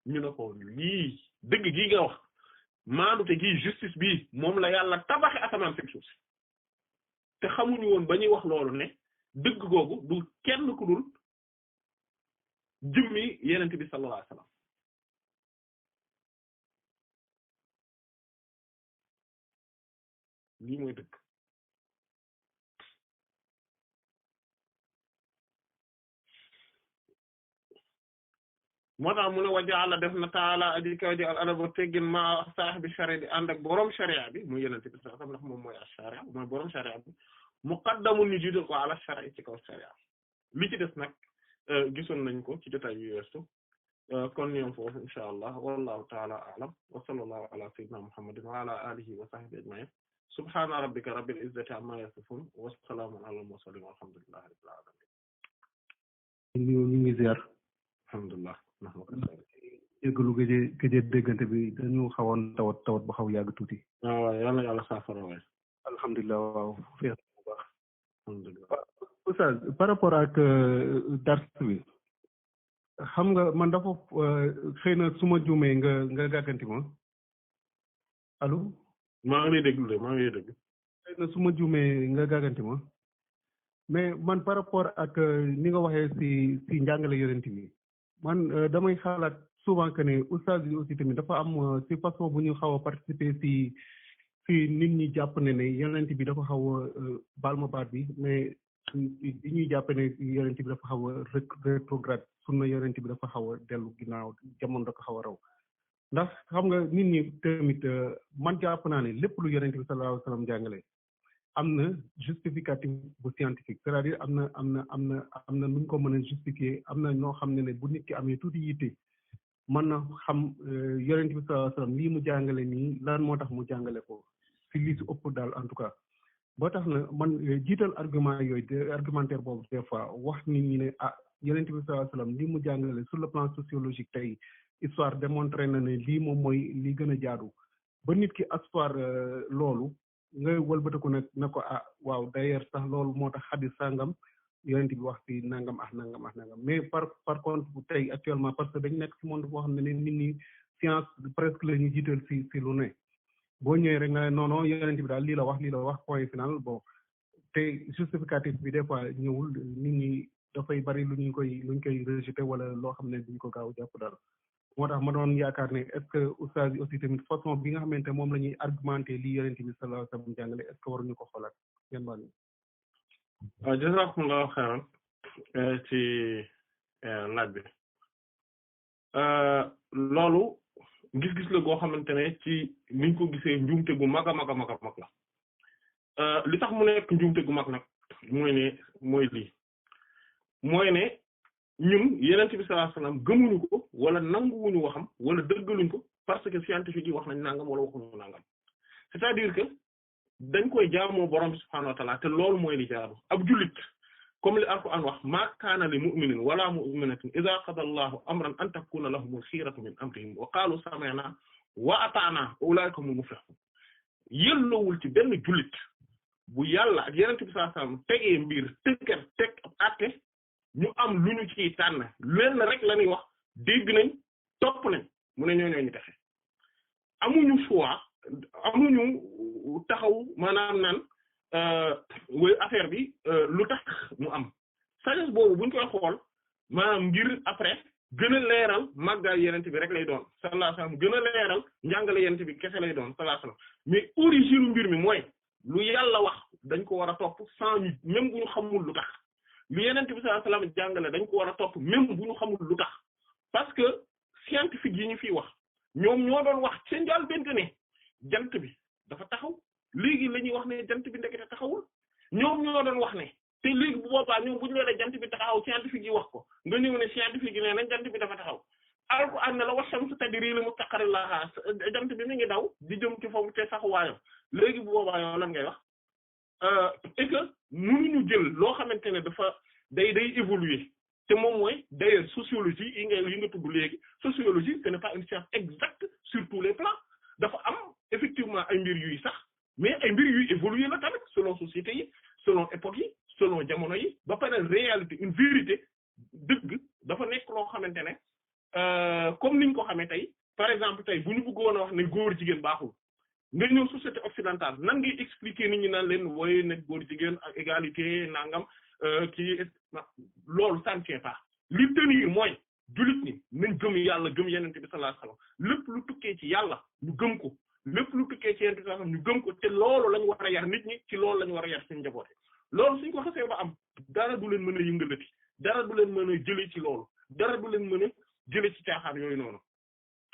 ñu ne ko lii dëgg gii nga wax maanute gii justice bii moom la yàlla tabaxe asamaan fekk suuf si te xamuñu woon ba ñuy wax loolu ne dëgg googu du kenn ku dul jëmmi Yonent bi sallallahu alayhi wasallam lii mooy dëgg moo tax mu ne wajaala def na taala aji kaw ji al adaba teggin ma saahibi sharia di ànd ak boroom sharia bi muy Yonent bi sallallahu alayhi wasallam ndax moom mooy ash-sharia mooy boroom sharia bi muqaddamun ñu jiital ko ala sharia ci kaw sharia li ci des nag gisoon nañ ko ci jotaay yu weesu kon ñoom foofu insha allah wallahu ta'ala a'lam wa sallallahu ala sayyidina muhammadin wa ala alihi wa sahbihi ajma'in subhana rabbika rabbil izzati amma yasifun wa salamun ala al mursalin walhamdulillahi rabbil alamin ñu ngi ziar alhamdulillah jéggalu gëjee déggante bi dañu xawoon tawat ba xaw yàgg tuuti waaw yàlla yàlla saafara waay alhamdulilah waaw feex bu baax alhamdulilah oustaz par rapport ak dars bi xam nga man dafa xëy na su ma juumee nga gàgganti ma allo maa ngi lay déglu de maa ngi lay dégg xëy na su ma juumee nga gàgganti ma mais man par rapport ak ni nga waxee si njàngale Yonent bi man damay xalaat souvent que ne oustaz yi aussi tamit dafa am si façon bu ñu xaw a participer si nit ñi jàpp ne Yonent bi dafa xaw a baal ma baat bi mais di ñuy jàpp ne Yonent bi dafa xaw a rétrograde sunna Yonent bi dafa xaw a dellu ginnaaw jamono da ko xaw a raw ndax xam nga nit ñi tamit man jàpp naa ne lépp lu Yonent bi sallallahu alayhi wasallam jàngale am na justificatif bu scientifique c'est-à-dire am na nu ñu ko mën a justifier am na noo xam ne bu nit ki amee tuuti yitte mën na xam Yonent bi sallallahu alayhi wasallam lii mu jàngale nii lan moo tax mu jàngale ko ci li ci ëpp daal en tout cas boo tax na man jiital argument yooyu argumentaire boobu des fois wax nit ñi ne Yonent bi sallallahu alayhi wasallam lii mu jàngale sur le plan sociologique tey histoire démontré na ne lii moom mooy li gën a jaadu ba nit ki asseoir loolu nga wëlbatiku nag na ko ah waaw d'ailleurs sax loolu moo tax xadis sangam yonent bi wax ci nangam ak nangam ak nangam mais par contre tey actuellement parce que dañ nekk ci monde boo xam ne nit ñi science presque la ñuy jiital ci lu ne boo ñëwee rek nga ne non non yonent bi daal lii la wax point final bon te justificatif bi des fois ñëwul nit ñi dafay bari luñ koy rejeté wala loo xam ne duñ ko gaaw jàpp dara moo tax ma doon yaakaar ne est-ce que oustaz yi aussi tamit façon bi nga xamante moom la ñuy argumenté lii yonent bi sallallahu alayhi wasallam jàngale est-ce que waruñu ko xoolaat ngeen baal ñu. waaw jazakumullahu khairan ci laaj bi loolu gis-gis la goo xamante ne ci niñ ko gisee njuumte gu mag a mag a mag a mag la li tax mu nekk njuumte gu mag nag mooy lii mooy ne ñun yenent bi sallallahu alayhi wasallam gëmuñu ko wala nanguwuñu waxam wala dëggaluñ ko parce que scientifique yi wax nañ nangam wala waxuñu nangam c'est-à-dire que dañ koy jaamoo borom bi subhaanahu wa ta'ala te loolu mooy li jaabu ab jullit comme li Alxuraan wax maa kaana li mu'minin wala mu'minatin idha qada Allahu amran an takuna lahumul khiyaratu min amrihim wa qalu sami'na wa ata'na ulaa'ika humul muflihun yëllowul ci benn jullit bu yàlla ak yenent bi sallallahu alayhi wasallam tegee mbir teg ab àtte ñu am lu ñu ci tànn lenn rek la ñuy wax dégg nañ topp nañ mu ne ñoo ñu taxe amuñu choix amuñu taxaw maanaam naan way affaire bi lu tax mu am sagesse boobu buñ koy xool maanaam ngir après gën a leeral màggaay yenent bi rek lay doon sallallahu alayhi wasallam gën a leeral njàngale yenent bi kese lay doon sallallahu alayhi wasallam mais origine mbir mi mooy lu yàlla wax dañ ko war a topp sans ñu même bu ñu xamul lu tax lu yenent bi sallallahu alayhi wasallam jàngale dañ ko war a topp même bu ñu xamul lu tax parce que scientifique yi ñu fiy wax ñoom ñoo doon wax seen njaal bente ne jant bi dafa taxaw léegi la ñuy wax ne jant bi ndekete taxawul ñoom ñoo doon wax ne te léegi bu boobaa ñoom bu ñu nee jant bi taxaw scientifique yi wax ko nga ñëw ne scientifique yi nee nañ jant bi dafa taxaw Alxuraan ne la wash-shamsu tajrii li mustaqarrin lahaa jant bi mi ngi daw di jëm ci foofu te saxuwaayam léegi bu boobaa yow lan ngay wax et que mënuñu jël loo xamante ne dafa day évoluer te moom mooy d'ailleurs sociologie yi nga tudd léegi sociologie ce n'est pas une science exacte sur tous les plans dafa am effectivement ay mbir yuy sax mais ay mbir yuy évoluer la tamit selon société yi selon époque yi selon jamono yi ba pare réalité une vérité dëgg dafa nekk loo xamante ne comme niñ ko xamee tey par exemple tey bu ñu bëggoon a wax ne góor jigéen baaxul nga ñëw société occidentale nan ngay expliquer nit ñi naan leen wooye nekk góor jigéen ak égalité nangam kii loolu ça ne tient pas li tenir mooy jullit ñi nañ gëm yàlla gëm yenente bi sallallahu alayhi wasallam lépp lu tukkee ci yàlla ñu gëm ko lépp lu tukkee ci yenente bi sallallahu alayhi wasallam ñu gëm ko te loolu lañu war a yar nit ñi ci loolu lañu war a yar seen njaboote loolu suñ ko xasee ba am dara du leen mën a yëngalati dara du leen mën a jëlee ci loolu dara du leen mën a jëlee ci caaxaan yooyu noonu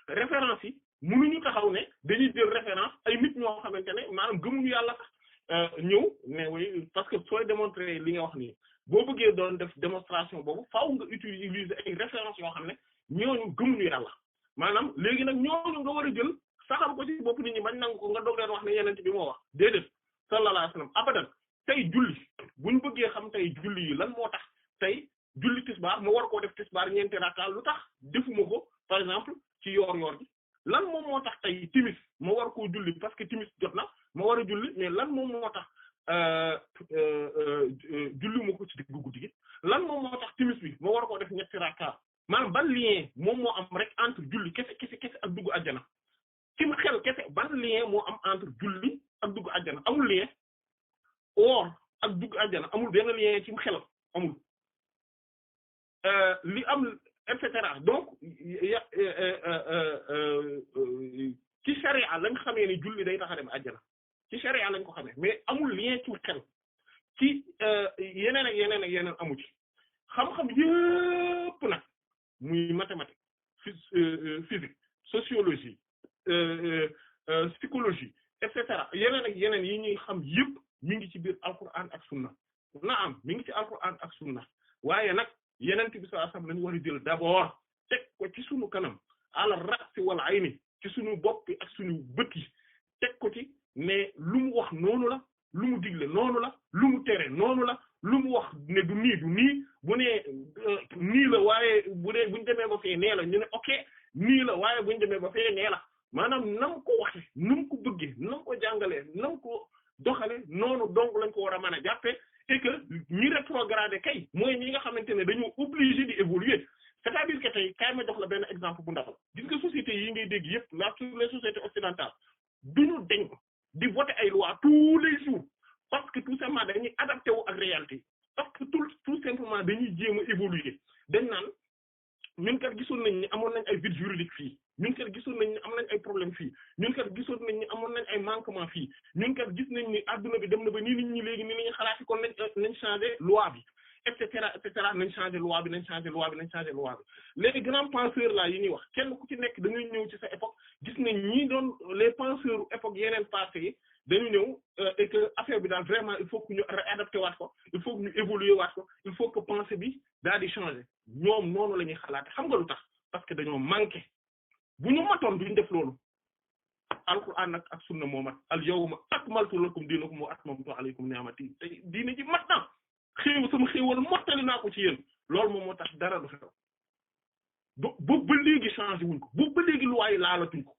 référence yi mënuñu taxaw ne dañuy jël référence ay nit ñoo xamante ne maanaam gëmuñu yàlla sax ñëw ne oui parce que sooy démontrer li nga wax nii boo bëggee doon def démonstration boobu faaw nga utiliser ay références yoo xam ne ñooñu gëmuñu yàlla maanaam léegi nag ñooñu nga war a jël saxal ko ci bopp nit ñi bañ nangu ko nga doog leen wax ne yeneen bi moo wax déedéet sallallahu alayhi wasallam abadan tey julli buñ bëggee xam tey julli yi lan moo tax tey julli tisbaar ma war koo def tisbaar ñeenti rakka lu tax defuma ko par exemple ci yoor gi lan moom moo tax tey timis ma war koo julli parce que timis jot na ma war a julli mais lan moom moo tax julli ma ko ci diggu guddi gi lan moom moo tax timis bi ma war koo def ñetti rakka maanaam ban lien moom moo am rek entre julli kese ak dugg àjjana ci mu xel kese ban lien moo am entre julli ak dugg àjjana amul lien or ak dugg àjjana amul benn lien ci mu xel amul li am et cetera donc ci charia lañ xamee ni julli day tax a dem àjjana ci charia lañ ko xamee mais amul lien ci xel ci yeneen ak yeneen amu ci xam-xam yëpp nag muy mathématique physique sociologie psychologie et cetera yeneen ak yeneen yi ñuy xam yëpp mi ngi ci biir alquran ak sunna naam mi ngi ci alquran ak sunna waaye nag yenent bi sallallahu alayhi wasallam lañu war a jël d'abord teg ko ci sunu kanam ala ra'si wal ayni ci sunu bopp ak sunu bët yi teg ko ci ne lu mu wax noonu la lu mu digle noonu la lu mu tere noonu la lu mu wax ne du nii bu nee nii la waaye bu dee buñ demee ba fee nee la ñu ne ok nii la waaye buñ demee ba fee nee la maanaam nam ko waxe nu mu ko bëggee nam ko jàngalee nam ko doxale noonu donc lañ ko war a mën a jàppee et que ñi rétrogradé kay mooy ñi nga xamante ne dañoo obligé di évoluer c'est-à-dire que tey kay ma jox la benn exemple bu ndaw gis nga sociétés yi ngay dégg yëpp toutes les sociétés occidentales duñu deñ di voter ay lois tous les jours parce que tout simplement dañuy adapté wu ak réalité parce que tout simplement dañuy jéem a évoluer dañ naan ñun kat gisoon nañ ni amoon nañ ay vide juridique fii ñun kat gisoon nañ ni am nañ ay problème fii ñun kat gisoon nañ ni amoon nañ ay manquement fii ñun kat gis nañ ni adduna bi dem na ba nii nit ñi léegi nii la ñuy xalaati kon nañ changer loi bi et cetera nañ changer loi bi nañ changer loi bi nañ changer loi bi les grands penseurs là yi ñuy wax kenn ku ci nekk da ngay ñëw ci sa époque gis nañ ñi doon les penseurs époque yeneen passé yi dañu ñëw et que affaire bi daal vraiment il faut que ñu adapté waat ko il faut que ñu évoluer waat ko il faut que pensée bi daal di changer ñoom noonu la ñuy xalaat xam nga lu tax parce que dañoo manqué bu ñu matoon duñ def loolu alquran nag ak sunna moo mat al yawma akmaltu lakum diinakum wa atmamtu alaykum ni'mati te diine ji mat na sama xéewal mottali naa ko ci yéen loolu moom moo tax dara du xew boobu ba léegi changé wuñ ko boobu ba léegi luwaay laalatuñ ko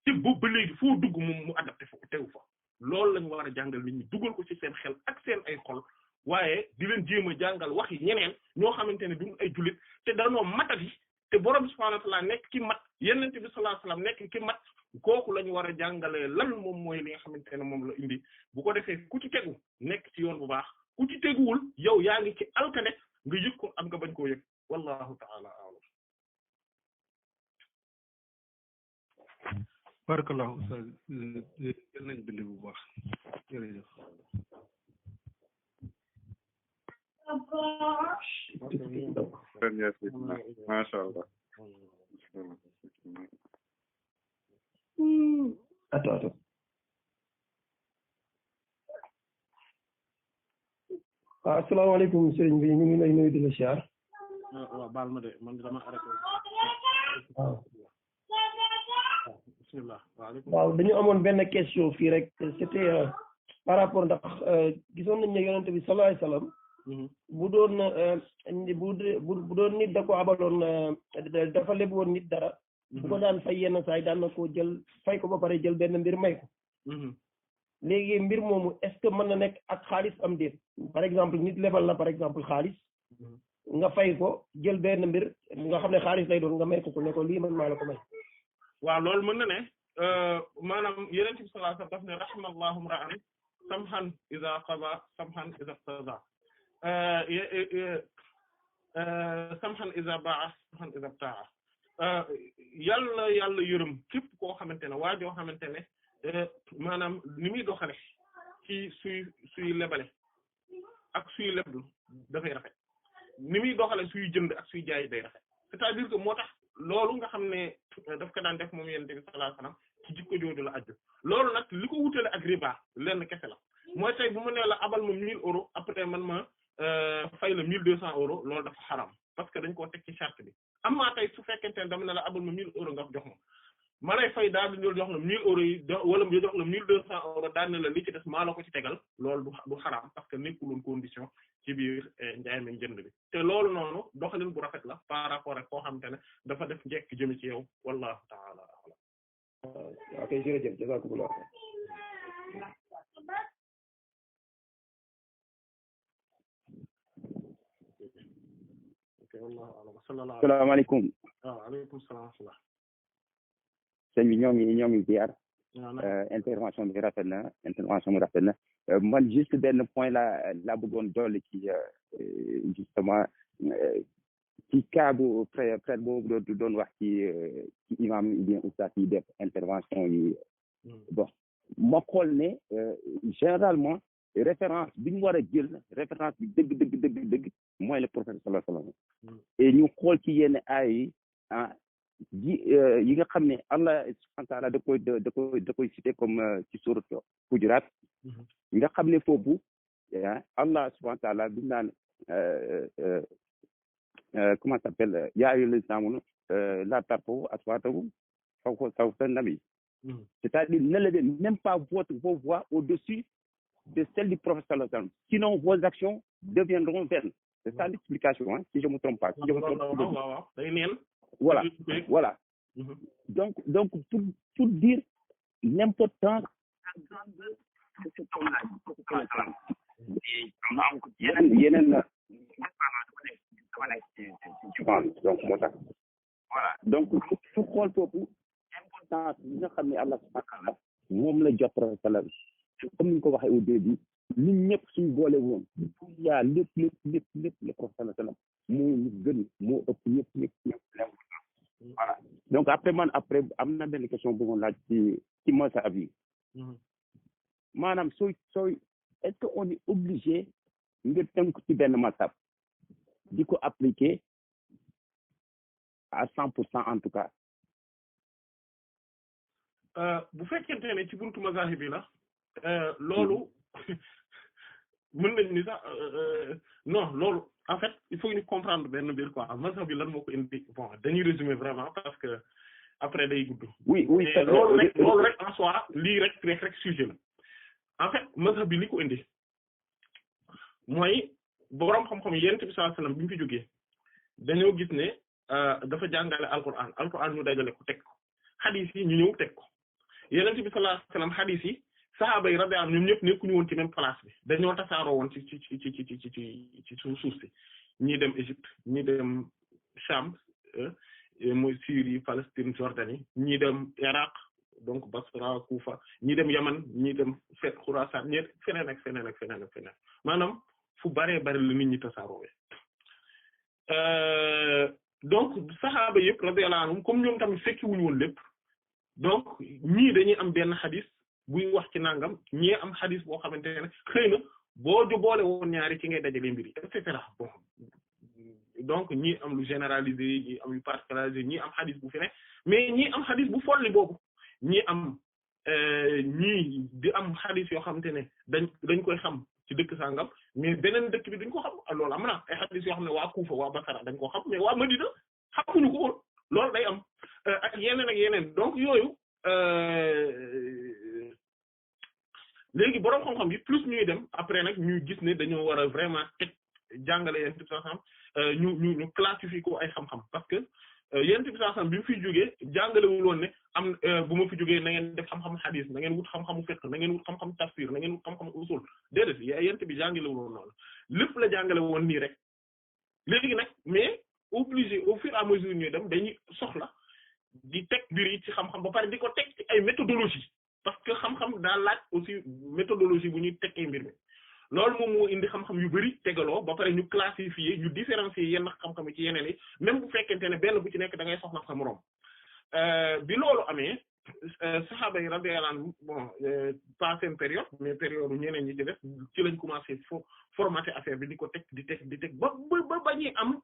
te boobu ba léegi foo dugg moom mu adapté fa teew fa loolu lañ war a jàngal nit ñi dugal ko ci seen xel ak seen ay xol waaye di leen jéem a jàngal wax yi ñeneen ñoo xamante ne duñ ay jullit te dañoo matati te borom subhaanahu wa ta'aala nekk ki mat yonent bi sallallahu alayhi wasallam nekk ki mat kooku lañu war a jàngalee lan moom mooy li nga xamante ne moom la indi bu ko defee ku ci tegu nekk ci yoon bu baax ku ci teguwul yow yaa ngi ci alkane nga yëg ko ak nga bañ koo yëg wallahu ta'ala a'lam. barakallahu ustaz jël nañ bind bu baax jërëjëf. masha Allah. attends waaw asalaamaaleykum sëriñ bi ñu ngi lay nuyu di la siyaar. waaw baal ma de man dama arrêté. waaw. bismillah. waaw dañu amoon benn question fii rek c'était par rapport ndax gisoon nañ ne yonent bi sallallahu alayhi wasallam bu doon bu doon nit da ko abaloon dafa leb woon nit dara. bu ko daan fay yenn saa yi daan na koo jël fay ko ba pare jël benn mbir may ko. léegi mbir moomu est-ce que mën na nekk ak xaalis am déet par exemple nit lebal la par exemple xaalis nga fay ko jël benn mbir nga xam ne xaalis lay doon nga may ko ne ko lii man maa la ko may. waaw loolu mën na ne maanaam Yonent bi sallallahu alayhi wasallam daf ne rahimallahu imra'an samhan iza qada samhan iza qada samhan iza ba'a samhan iza ibta'a yàlla yërëm képp koo xamante ne waa joo xamante ne maanaam ni muy doxale ci suy lebale ak suy leblu dafay rafet ni muy doxale suy jënd ak suy jaay day rafet c'est-à-dire que moo tax loolu nga xam ne daf ko daan def moom Yonent bi sallallahu alayhi wasallam ci jikko jooju la aju loolu nag li ko wutale ak riba lenn kese la mooy tey bu ma nee la abal ma 1000 euros après man ma fay la 1200 euros loolu dafa xaram parce que dañ koo teg ci charte bi am maa tey su fekkente ne dama ne la abal ma 1000 euros nga jox ma lay fay daal di jox la 1000 euros yi wala mu jox la 1200 euros daal ne la li ci des maa la ko ci tegal loolu du xaraam parce que nekkuloon condition ci biir njaay mi jënd bi te loolu noonu doxalin bu rafet la par rapport ak koo xamante ne dafa def njekk jëmi ci yow wallahu ta'ala a'lam. ok jërëjëf jazakumullah. salaamaaleykum. waaw aleykum salaam. sëñ bi ñoo ngi ziar. intervention bi rafet na man juste benn point la bëggoon dolli ci justement ci cas bu prêtre boobu doon wax ci imam yi bien oustaz yi def intervention yi bon ma xool ne généralement référence bi ñu war a jël référence bi dëgg mooy le prophète sallallahu alayhi wasallam et ñu xool ci yenn aay yi yi nga xam ne Allah subhanahu wa ta'ala da koy cité comme ci sourate Hujurat nga xam ne foofu Allah subhanahu wa ta'ala bi naan comment ça s'appelle yaa ayyuhallazina amanu laa tarfa'u aswaatakum fawqa sawti nabi, c'est-à-dire ne levez même pas vos voix au-dessus de celle du prophète sallallahu alayhi wa sallam, sinon vos actions deviendront vaines. C'est ça l'explication, hein, si je me trompe pas. Si je me trompe pas. Voilà. Donc pour dire l'importance yeneen donc moo tax voilà donc su xool foofu importance bi nga xam ne Allah subhanahu wa ta'ala moom la jox sallam comme ni ñu ko waxee au début nit ñëpp suñ boole woon yaa lépp le prophète sallam moo ñu gën moo ëpp ñëpp voilà donc après am na benn question bu ma laaj ci mazhab yi maanaam sooy est-ce que on est obligé nga tënk ci benn mazhab di ko appliquer à 100% en tout cas bu fekkente ne ci buntu mazahib yi la loolu mën nañ ni sax non loolu en fait il faut ñu comprendre benn mbir quoi mazhab bi lan moo ko indi bon dañuy résumer vraiment parce que après day gudd. oui loolu rek en soi lii rek sujet la en fait mazhab bi li ko indi mooy boroom xam-xam yonent bi sallallahu alayhi wasallam bi ñu fi jógee dañoo gis ne dafa jàngale alquran ñu dajale ko teg ko hadith yi ñu ñëw teg ko yonent bi sallallahu alayhi wasallam hadith yi sahaaba yi radiyallahu anhum ñoom ñëpp nekkuñu woon ci même place bi dañoo tasaaroo woon ci suuf si ñii dem Égypte ñii dem Sham mooy Syrie Palestine Jordanie ñii dem Irak donc Basra Kufa ñii dem Yaman ñii dem Khurasan ñi feneen ak feneen maanaam fu baree bari la nit ñi tasaaroo donc saxaaba yëpp radiyallahu anhum comme ñoom tamit fekki wuñu woon lépp donc ñii dañuy am benn xadis buy wax ci nangam ñii am xadis boo xamante ne xëy na boo boole woon ñaari ci ngay dajale mbiri et cetera bon donc ñii am lu généralisé ñii am lu particularisé ñii am xadis bu fi ne mais ñii am xadis bu folli boobu ñii am ñii di am xadis yoo xamante ne dañ koy xam ci dëkk sangam mais beneen dëkk bi duñ ko xam loolu am na ay xadis yoo xam ne waa Kufa waa Basra dañ ko xam mais waa Madina xamuñu ko woon loolu day am ak yeneen donc yooyu léegi boroom xam-xam yi plus ñuy dem après nag ñuy gis ne dañoo war a vraiment teg jàngale yenn type xam ñu classifier ko ay xam-xam parce que yenn type xam bi mu fiy jógee jàngalewul woon ne am bu ma fi jógee na ngeen def xam-xam hadith na ngeen wut xam-xamu fiqh na ngeen wut xam-xam tafsir na ngeen wut xam-xam usul déedéet yent bi jàngalewul woon noonu lépp la jàngale woon nii rek léegi nag mais obligé au fur et à mesure ñuy dem dañuy soxla di teg mbir yi ci xam-xam ba pare di ko teg ci ay méthodologie parce que xam-xam daa laaj aussi méthodologie bu ñuy tekkee mbir mi loolu moom moo indi xam-xam yu bari tegaloo ba pare ñu classifier ñu différencier yenn xam-xam ci yeneen yi même bu fekkente ne benn bu ci nekk da ngay soxla sa moroom bi loolu amee saxaaba yi radiyallahu anhum bon pas seen période mais période ñeneen ñi ci def ci lañ commencé formater affaire bi di ko teg di teg ba ñuy am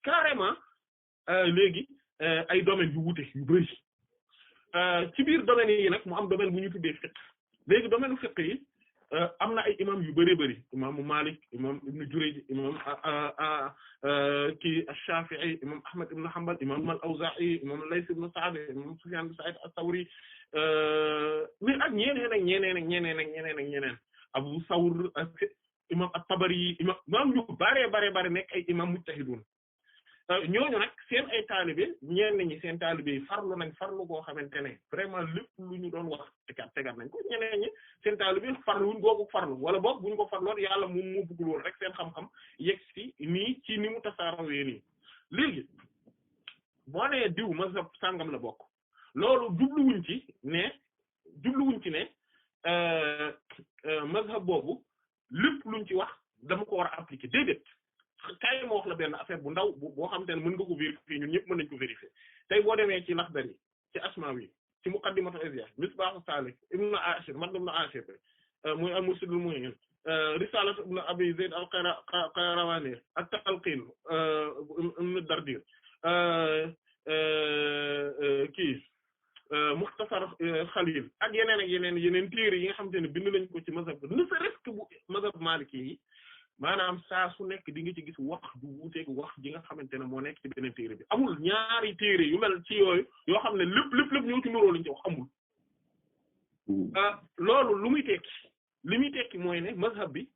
carrément léegi ay domaines yu wuute yu bari ci biir domaines yi nag mu am domaine bu ñu tuddee fiqh léegi domaine fiqh yi am na ay imam yu bari imaamu Malik imam Ibn Jurayj imam kii Ash-Shafi'i imam Ahmad ibn Hanbal imam al-Awza'i imam Layth ibn Sa'd imam Sufyan ibn Sa'id ath-Thawri mais ak ñeneen Abu Thawr imam at-Tabari imam ñu bare nekk ay imam mujtahidun ñooñu nag seen ay taalibe ñenn ñi seen taalibe yi farlu koo xamante ne vraiment lépp lu ñu doon wax tegaat nañ ko ñeneen ñi seen taalibe farlu wuñ googu farlu wala boog buñ ko farloon yàlla moom moo bëggul woon rek seen xam-xam yegg si nii ci ni mu tasaarawee nii léegi boo nee diw mazhab sàngam la bokk loolu jubluwuñ ci ne mazhab boobu lépp luñ ci wax dama ko war a appliquer déedéet kay ma wax la benn affaire bu ndaw boo xam te ne mën nga ko vérifier ñun ñëpp mën nañ ko vérifier tey boo demee ci Laxdari ci Asmawi ci Muqaddimatu Izyah Misbaahu Saalik Ibn Ashir Madn ibn Ashir muy al-Murshidul Mu'in Risalatu Ibn Abi Zayd al-Qayrawani at-Talqin Ibn Dardir kii Mukhtasar Khalil ak yeneen téere yi nga xam te ne bind nañ ko ci mazhab ne serait-ce que bu mazhab Maliki yi maanaam saa su nekk di nga ci gis wax du wuuteeg wax ji nga xamante ne moo nekk ci beneen téere bi amul ñaari téere yu mel ci yooyu yoo xam ne lépp ñoo ci nuroo lañ ci wax amul. loolu lu muy tekki li muy tekki mooy ne mazhab bi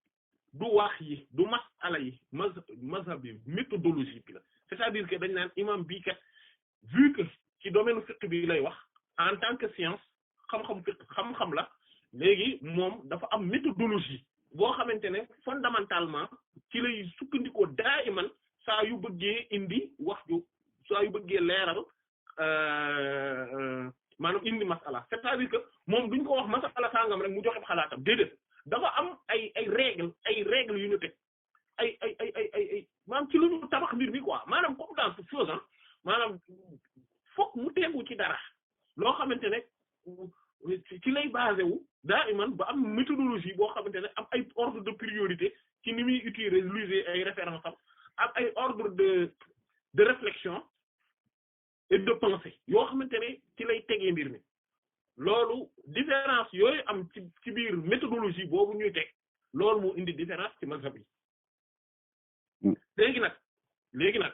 du wax yi du masala yi mazhab bi méthodologie bi la c'est-à-dire que dañ naan imam bii kat vu que ci domaine fiqh bi lay wax en tant que science xam-xam fiqh xam-xam la léegi moom dafa am méthodologie boo xamante ne fondamentalement ci lay sukkandikoo daa iman saa yu bëggee indi wax ju saa yu bëggee leeral maanaam indi masala c'est-à-dire que moom duñ ko wax masala sangam rek mu joxe xalaatam déedéet dafa am ay règles yu ñu teg ay maanaam ci lu ñu tabax mbir mi quoi maanaam comme dans toute chose maanaam fokk mu tegu ci dara loo xamante ne ci lay basé wu daa iman ba am méthodologie boo xamante ne am ay ordre de priorité ci ni muy utiliser ay références am ay ordre de réflexion et de pensée yoo xamante ne ci lay tegee mbir mi loolu différence yooyu am ci biir méthodologie boobu ñuy teg loolu moo indi différence ci mazhab yi léegi nag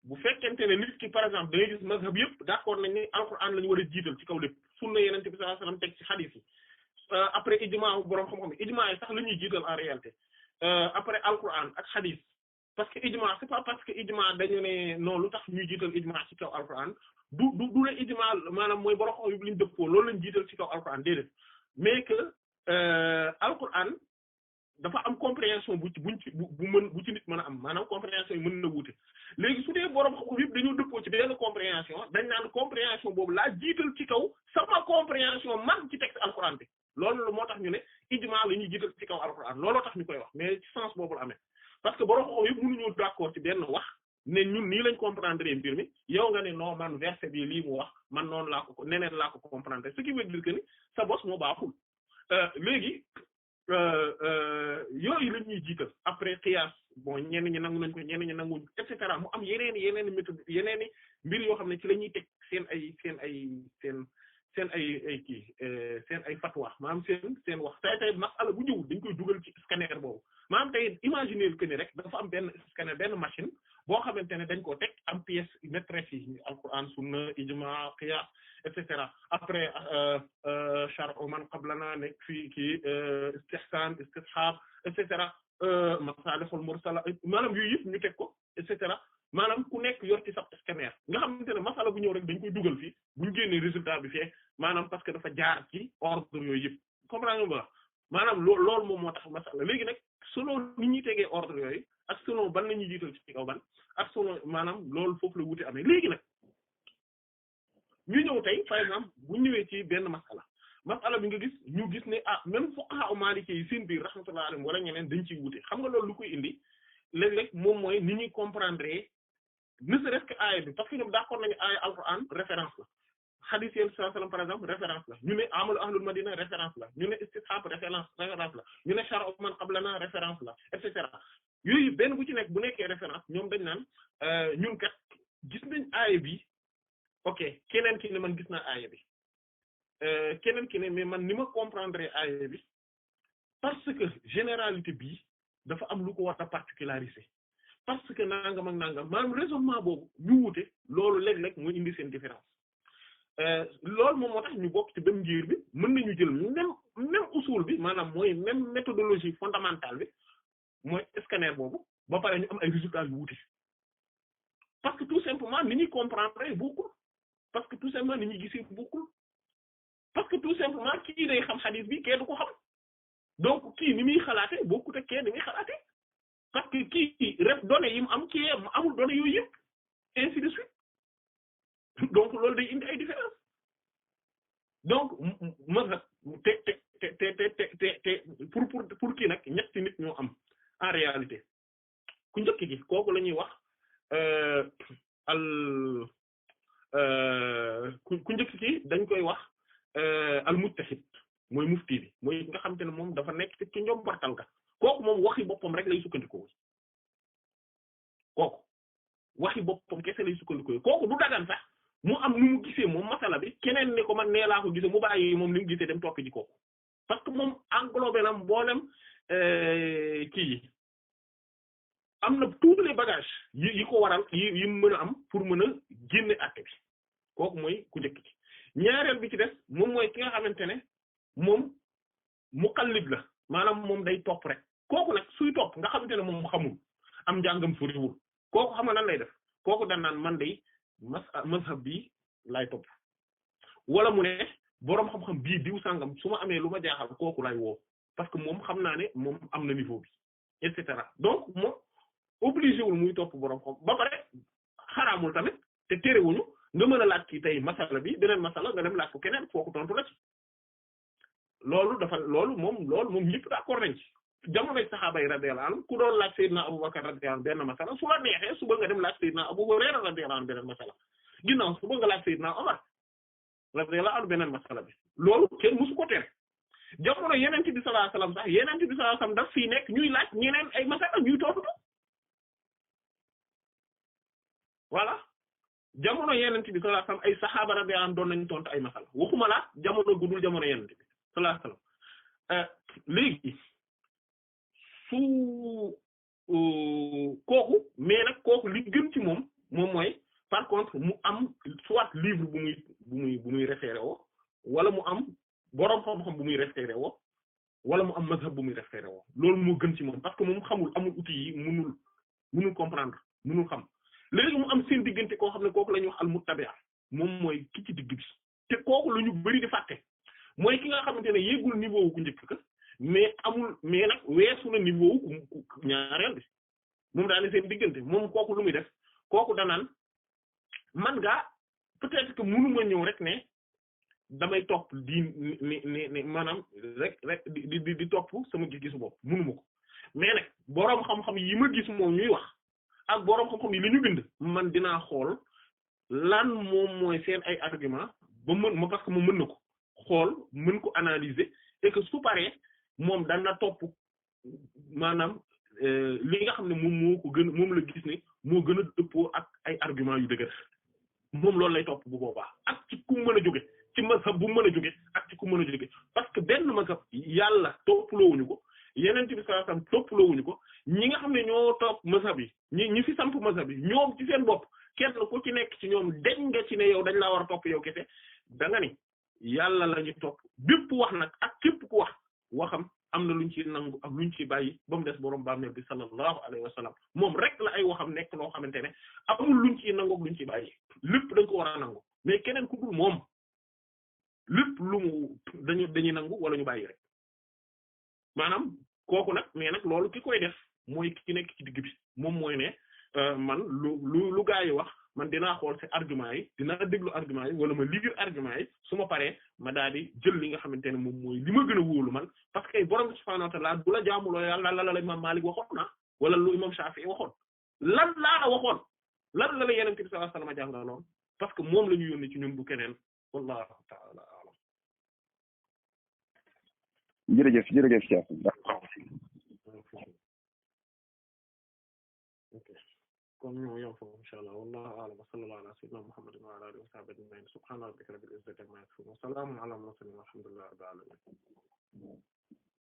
bu fekkente ne nit ki par exemple da ngay gis mazhab yëpp d'accord nañ ne alquran la ñu war a jiital ci kaw lépp sunna yeneen bi sallallahu alayhi wasallam teg ci hadith yi après ijma boroom xam-xam ijma yi sax la ñuy jiital en réalité après alquran ak hadith parce que ijma c'est pas parce que ijma dañu ne non lu tax ñuy jiital ijma ci kaw alquran du la ijma maanaam mooy boroom xam-xam yi liñ dëppoo loolu lañ jiital ci kaw alquran déedéet mais que alquran dafa am compréhension bu ci nit mën a am maanaam compréhension yi mën na wuute léegi su dee boroom xam-xam yëpp dañoo dëppoo ci benn compréhension dañ naan compréhension boobu laa jiital ci kaw sama compréhension man ci texte alquran bi loolu moo tax ñu ne ijma la ñuy jiital ci kaw alquran looloo tax ñu koy wax mais ci sens boobu la amee parce que boroom xam-xam yëpp mënuñu d'accord ci benn wax ne ñun nii lañ comprendre mbir mi yow nga ne non man verset bi lii mu wax man noonu laa ko neneen laa ko comprendre ce qui veut dire que ni sa bos moo baaxul léegi yooyu la ñuy jiital après qiyaas bon ñenn ñi nangu nañ ko ñenn ñi nanguñ et cetera mu am yeneen méthode yeneen mbir yoo xam ne ci la ñuy teg seen ay fatwa maanaam seen wax tey masala bu ñëw dañ koy dugal ci scanner boobu maanaam tey imaginer que ni rek dafa am benn scanner benn machine boo xamante ne dañ ko teg am pièce maîtresse yi alquran sunna ijma qiyaas et cetera après shar'u man qablana nekk fii kii istihsan istishab et cetera masalihul mursala maanaam yooyu yëpp ñu teg ko et cetera maanaam ku nekk yor ci sa scanner nga xamante ne masala bu ñëw rek dañ koy dugal fii bu ñu génnee résultat bi fee maanaam parce que dafa jaar ci ordre yooyu yëpp comprendre nga maanaam loolu moom moo tax masala léegi nag selon ni ñuy tegee ordre yooyu ak selon ban la ñuy jiital ci kaw ban ak selon maanaam loolu foofu la wute amee léegi nag ñu ñëw tey par exemple bu ñëwee ci benn masala bi nga ñu gis ne même fuqaha maliki yi seen biir rahmatullahi alayhim wala ñeneen dañ ciy wute xam nga loolu lu koy indi léeg-léeg moom mooy ni ñuy comprendre ne serait-ce que aaya bi parce que ñoom d'accord nañu aaya alquran référence la hadith yi sallallahu alayhi wasallam par exemple référence la ñu ne amalu ahlul madina référence la ñu ne istishab référence la ñu ne shar'u man qablana référence la et cetera yooyu benn bu ci nekk bu nekkee référence ñoom dañ naan ñun kat gis nañ aaya bi ok keneen ki ne man gis naa aaya bi keneen ki ne mais man ni ma comprendre aaya bi parce que généralité bi dafa am lu ko war a particulariser parce que nangam ak nangam maanaam raisonnement boobu ñu wute loolu léeg-léeg mooy indi seen différence loolu moom moo tax ñu bokk ci benn ngir bi mën nañu jël même usul bi maanaam mooy même méthodologie fondamentale bi mooy scanner boobu ba pare ñu am ay résultats yu wute parce que tout simplement ni ñuy comprendre bokkul parce que tout simplement ni ñuy gisee bokkul parce que tout simplement kii day xam hadith bi kee du ko xam donc kii ni muy xalaate bokkut ak kee ni muy xalaate parce que kii rek données yi mu am kii amul données yooyu yëpp ainsi de suite donc loolu day indi ay différence donc mazhab te pour kii nag ñetti nit ñoo am en réalité ku njëkk gi kooku la ñuy wax ku njëkk gi dañ koy wax al mujtahid mooy mufti bi mooy nga xamante ne moom dafa nekk ci njombartal ga kooku moom waxi boppam rek lay sukkandikoo kooku waxi boppam kese lay sukkandikoo kooku du dagan sax mu am nu mu gisee moom masala bi keneen ne ko man nee laa ko gisee mu bàyyi moom ni mu gisee dem topp ji kooku parce que moom englobé na mboolem kii yi am na tous les bagages yi ko waral yi mën a am pour mën a génne àtte bi kooku mooy ku njëkk ci ñaareel bi ci des moom mooy ki nga xamante ne moom muqallid la maanaam moom day topp rek kooku nag suy topp nga xamante ne moom xamul am njàngam soriwul kooku xam nga nan lay def kooku dan naan man day mazhab bi lay topp wala mu ne boroom xam-xam bii diw sàngam su ma amee lu ma jaaxal kooku lay woo parce que moom xam naa ne moom am na niveau bi et cetera donc moom obligé wul muy topp boroom xam ba pare xaraamul tamit te terewuñu nga mën a laaj ki tey masala bi beneen masala nga dem laaj ko keneen kooku tontu la ci loolu moom ñëpp d'accord nañ ci jamonoy saxaaba yi radiyallahu anhum ku doon laaj Seydina Abubakar radiyallahu anhu benn masala su la neexee suba nga dem laaj Seydina Abu Hurayra radiyallahu anhu beneen masala ginnaaw suba nga laaj Seydina Omar radiyallahu anhu beneen masala bi loolu kenn musu ko tere jamono Yonent bi sallallahu alayhi wasallam sax Yonent bi sallallahu alayhi wasallam daf fii nekk ñuy laaj ñeneen ay masala ñuy tontu voilà jamono Yonent bi sallallahu alayhi wasallam ay saxaaba radiyallahu anhum doon nañu tontu ay masala waxuma la jamono gudul jamono Yonent bi sallallahu alayhi wasallam léegi su kooku mais nag kooku li gën ci moom mooy par contre mu am soit livre bu muy référé woo wala mu am boroom xam-xam bu muy référé woo wala mu am mazhab bu muy référé woo loolu moo gën ci moom parce que moom xamul amul outil yi munul comprendre munul xam léegi mu am seen diggante koo xam ne kooku la ñuy wax al muttabi' moom mooy ki ci digg bi te kooku la ñu bari di fàtte mooy ki nga xamante ne yéegul niveau wu ku njëkk ka mais nag weesu na niveau wu ku ñaareel bi moom daal seen diggante moom kooku lu muy def kooku danaan man gaa peut-être que mënuma ñëw rek ne damay topp ni maanaam rek di topp sama gis-gisu bopp mënuma ko mais nag boroom xam-xam yi ma gis moom ñuy wax ak boroom xam-xam yi li ñu bind man dinaa xool lan moom mooy seen ay argument ba ma parce que moom mën na ko xool mën ko analyser et que su paree moom dana topp maanaam li nga xam ne moom la gis ne moo gën a dëppoo ak ay argument yu dëgër moom loolu lay topp bu boobaa ak ci ku mën a jóge ci mazhab bu mën a jóge ak ci ku mën a jóge parce que benn mazhab yàlla topploowuñu ko Yonent bi sallallahu alayhi wasallam topploowuñu ko ñi nga xam ne ñoo topp mazhab yi ñi fi samp mazhab yi ñoom ci seen bopp kenn ku ci nekk ci ñoom dañ nga ci ne yow dañ laa war a topp yow kese da nga ni yàlla la ñu topp bépp wax nag ak képp ku wax waxam am na luñ ci nangu ak luñ ci bàyyi ba mu des boroom bàmmeel bi sallallahu alayhi wa sallam moom rek la ay waxam nekk loo xamante ne amul luñ ciy nangu ak luñ ci bàyyi lépp dañ ko war a nangu mais keneen ku dul moom lépp lu mu dañuy nangu wala ñu bàyyi rek maanaam kooku nag mais nag loolu ki koy def mooy ki nekk ci digg bi moom mooy ne man lu gaa yi wax man dinaa xool ci argument yi dinaa déglu argument yi wala ma lire argument yi su ma paree ma daal di jël li nga xamante ne moom mooy li ma gën a wóolu man parce que borom subhaanahu wa ta'aala du la jaamuloo yàlla la imam Maalik waxoon na wala lu imam Shaafi'i waxoon lan laa la waxoon lan la Yonent bi sallallahu alayhi wa sallam jàngaloon parce que moom la ñu yónni ci ñun du keneen wallahu ta'ala a'lam. jërëjëf Cheikh. kon ñoo yom foofu inshallah wallahu a'lam wa sallallahu ala sayyidina Muhammadin wa ala alihi wa sahbihi ajma'in subhana rabbika rabbil izzati amma yasifun wa salamun ala al mursalin walhamdulillahi rabbil alamin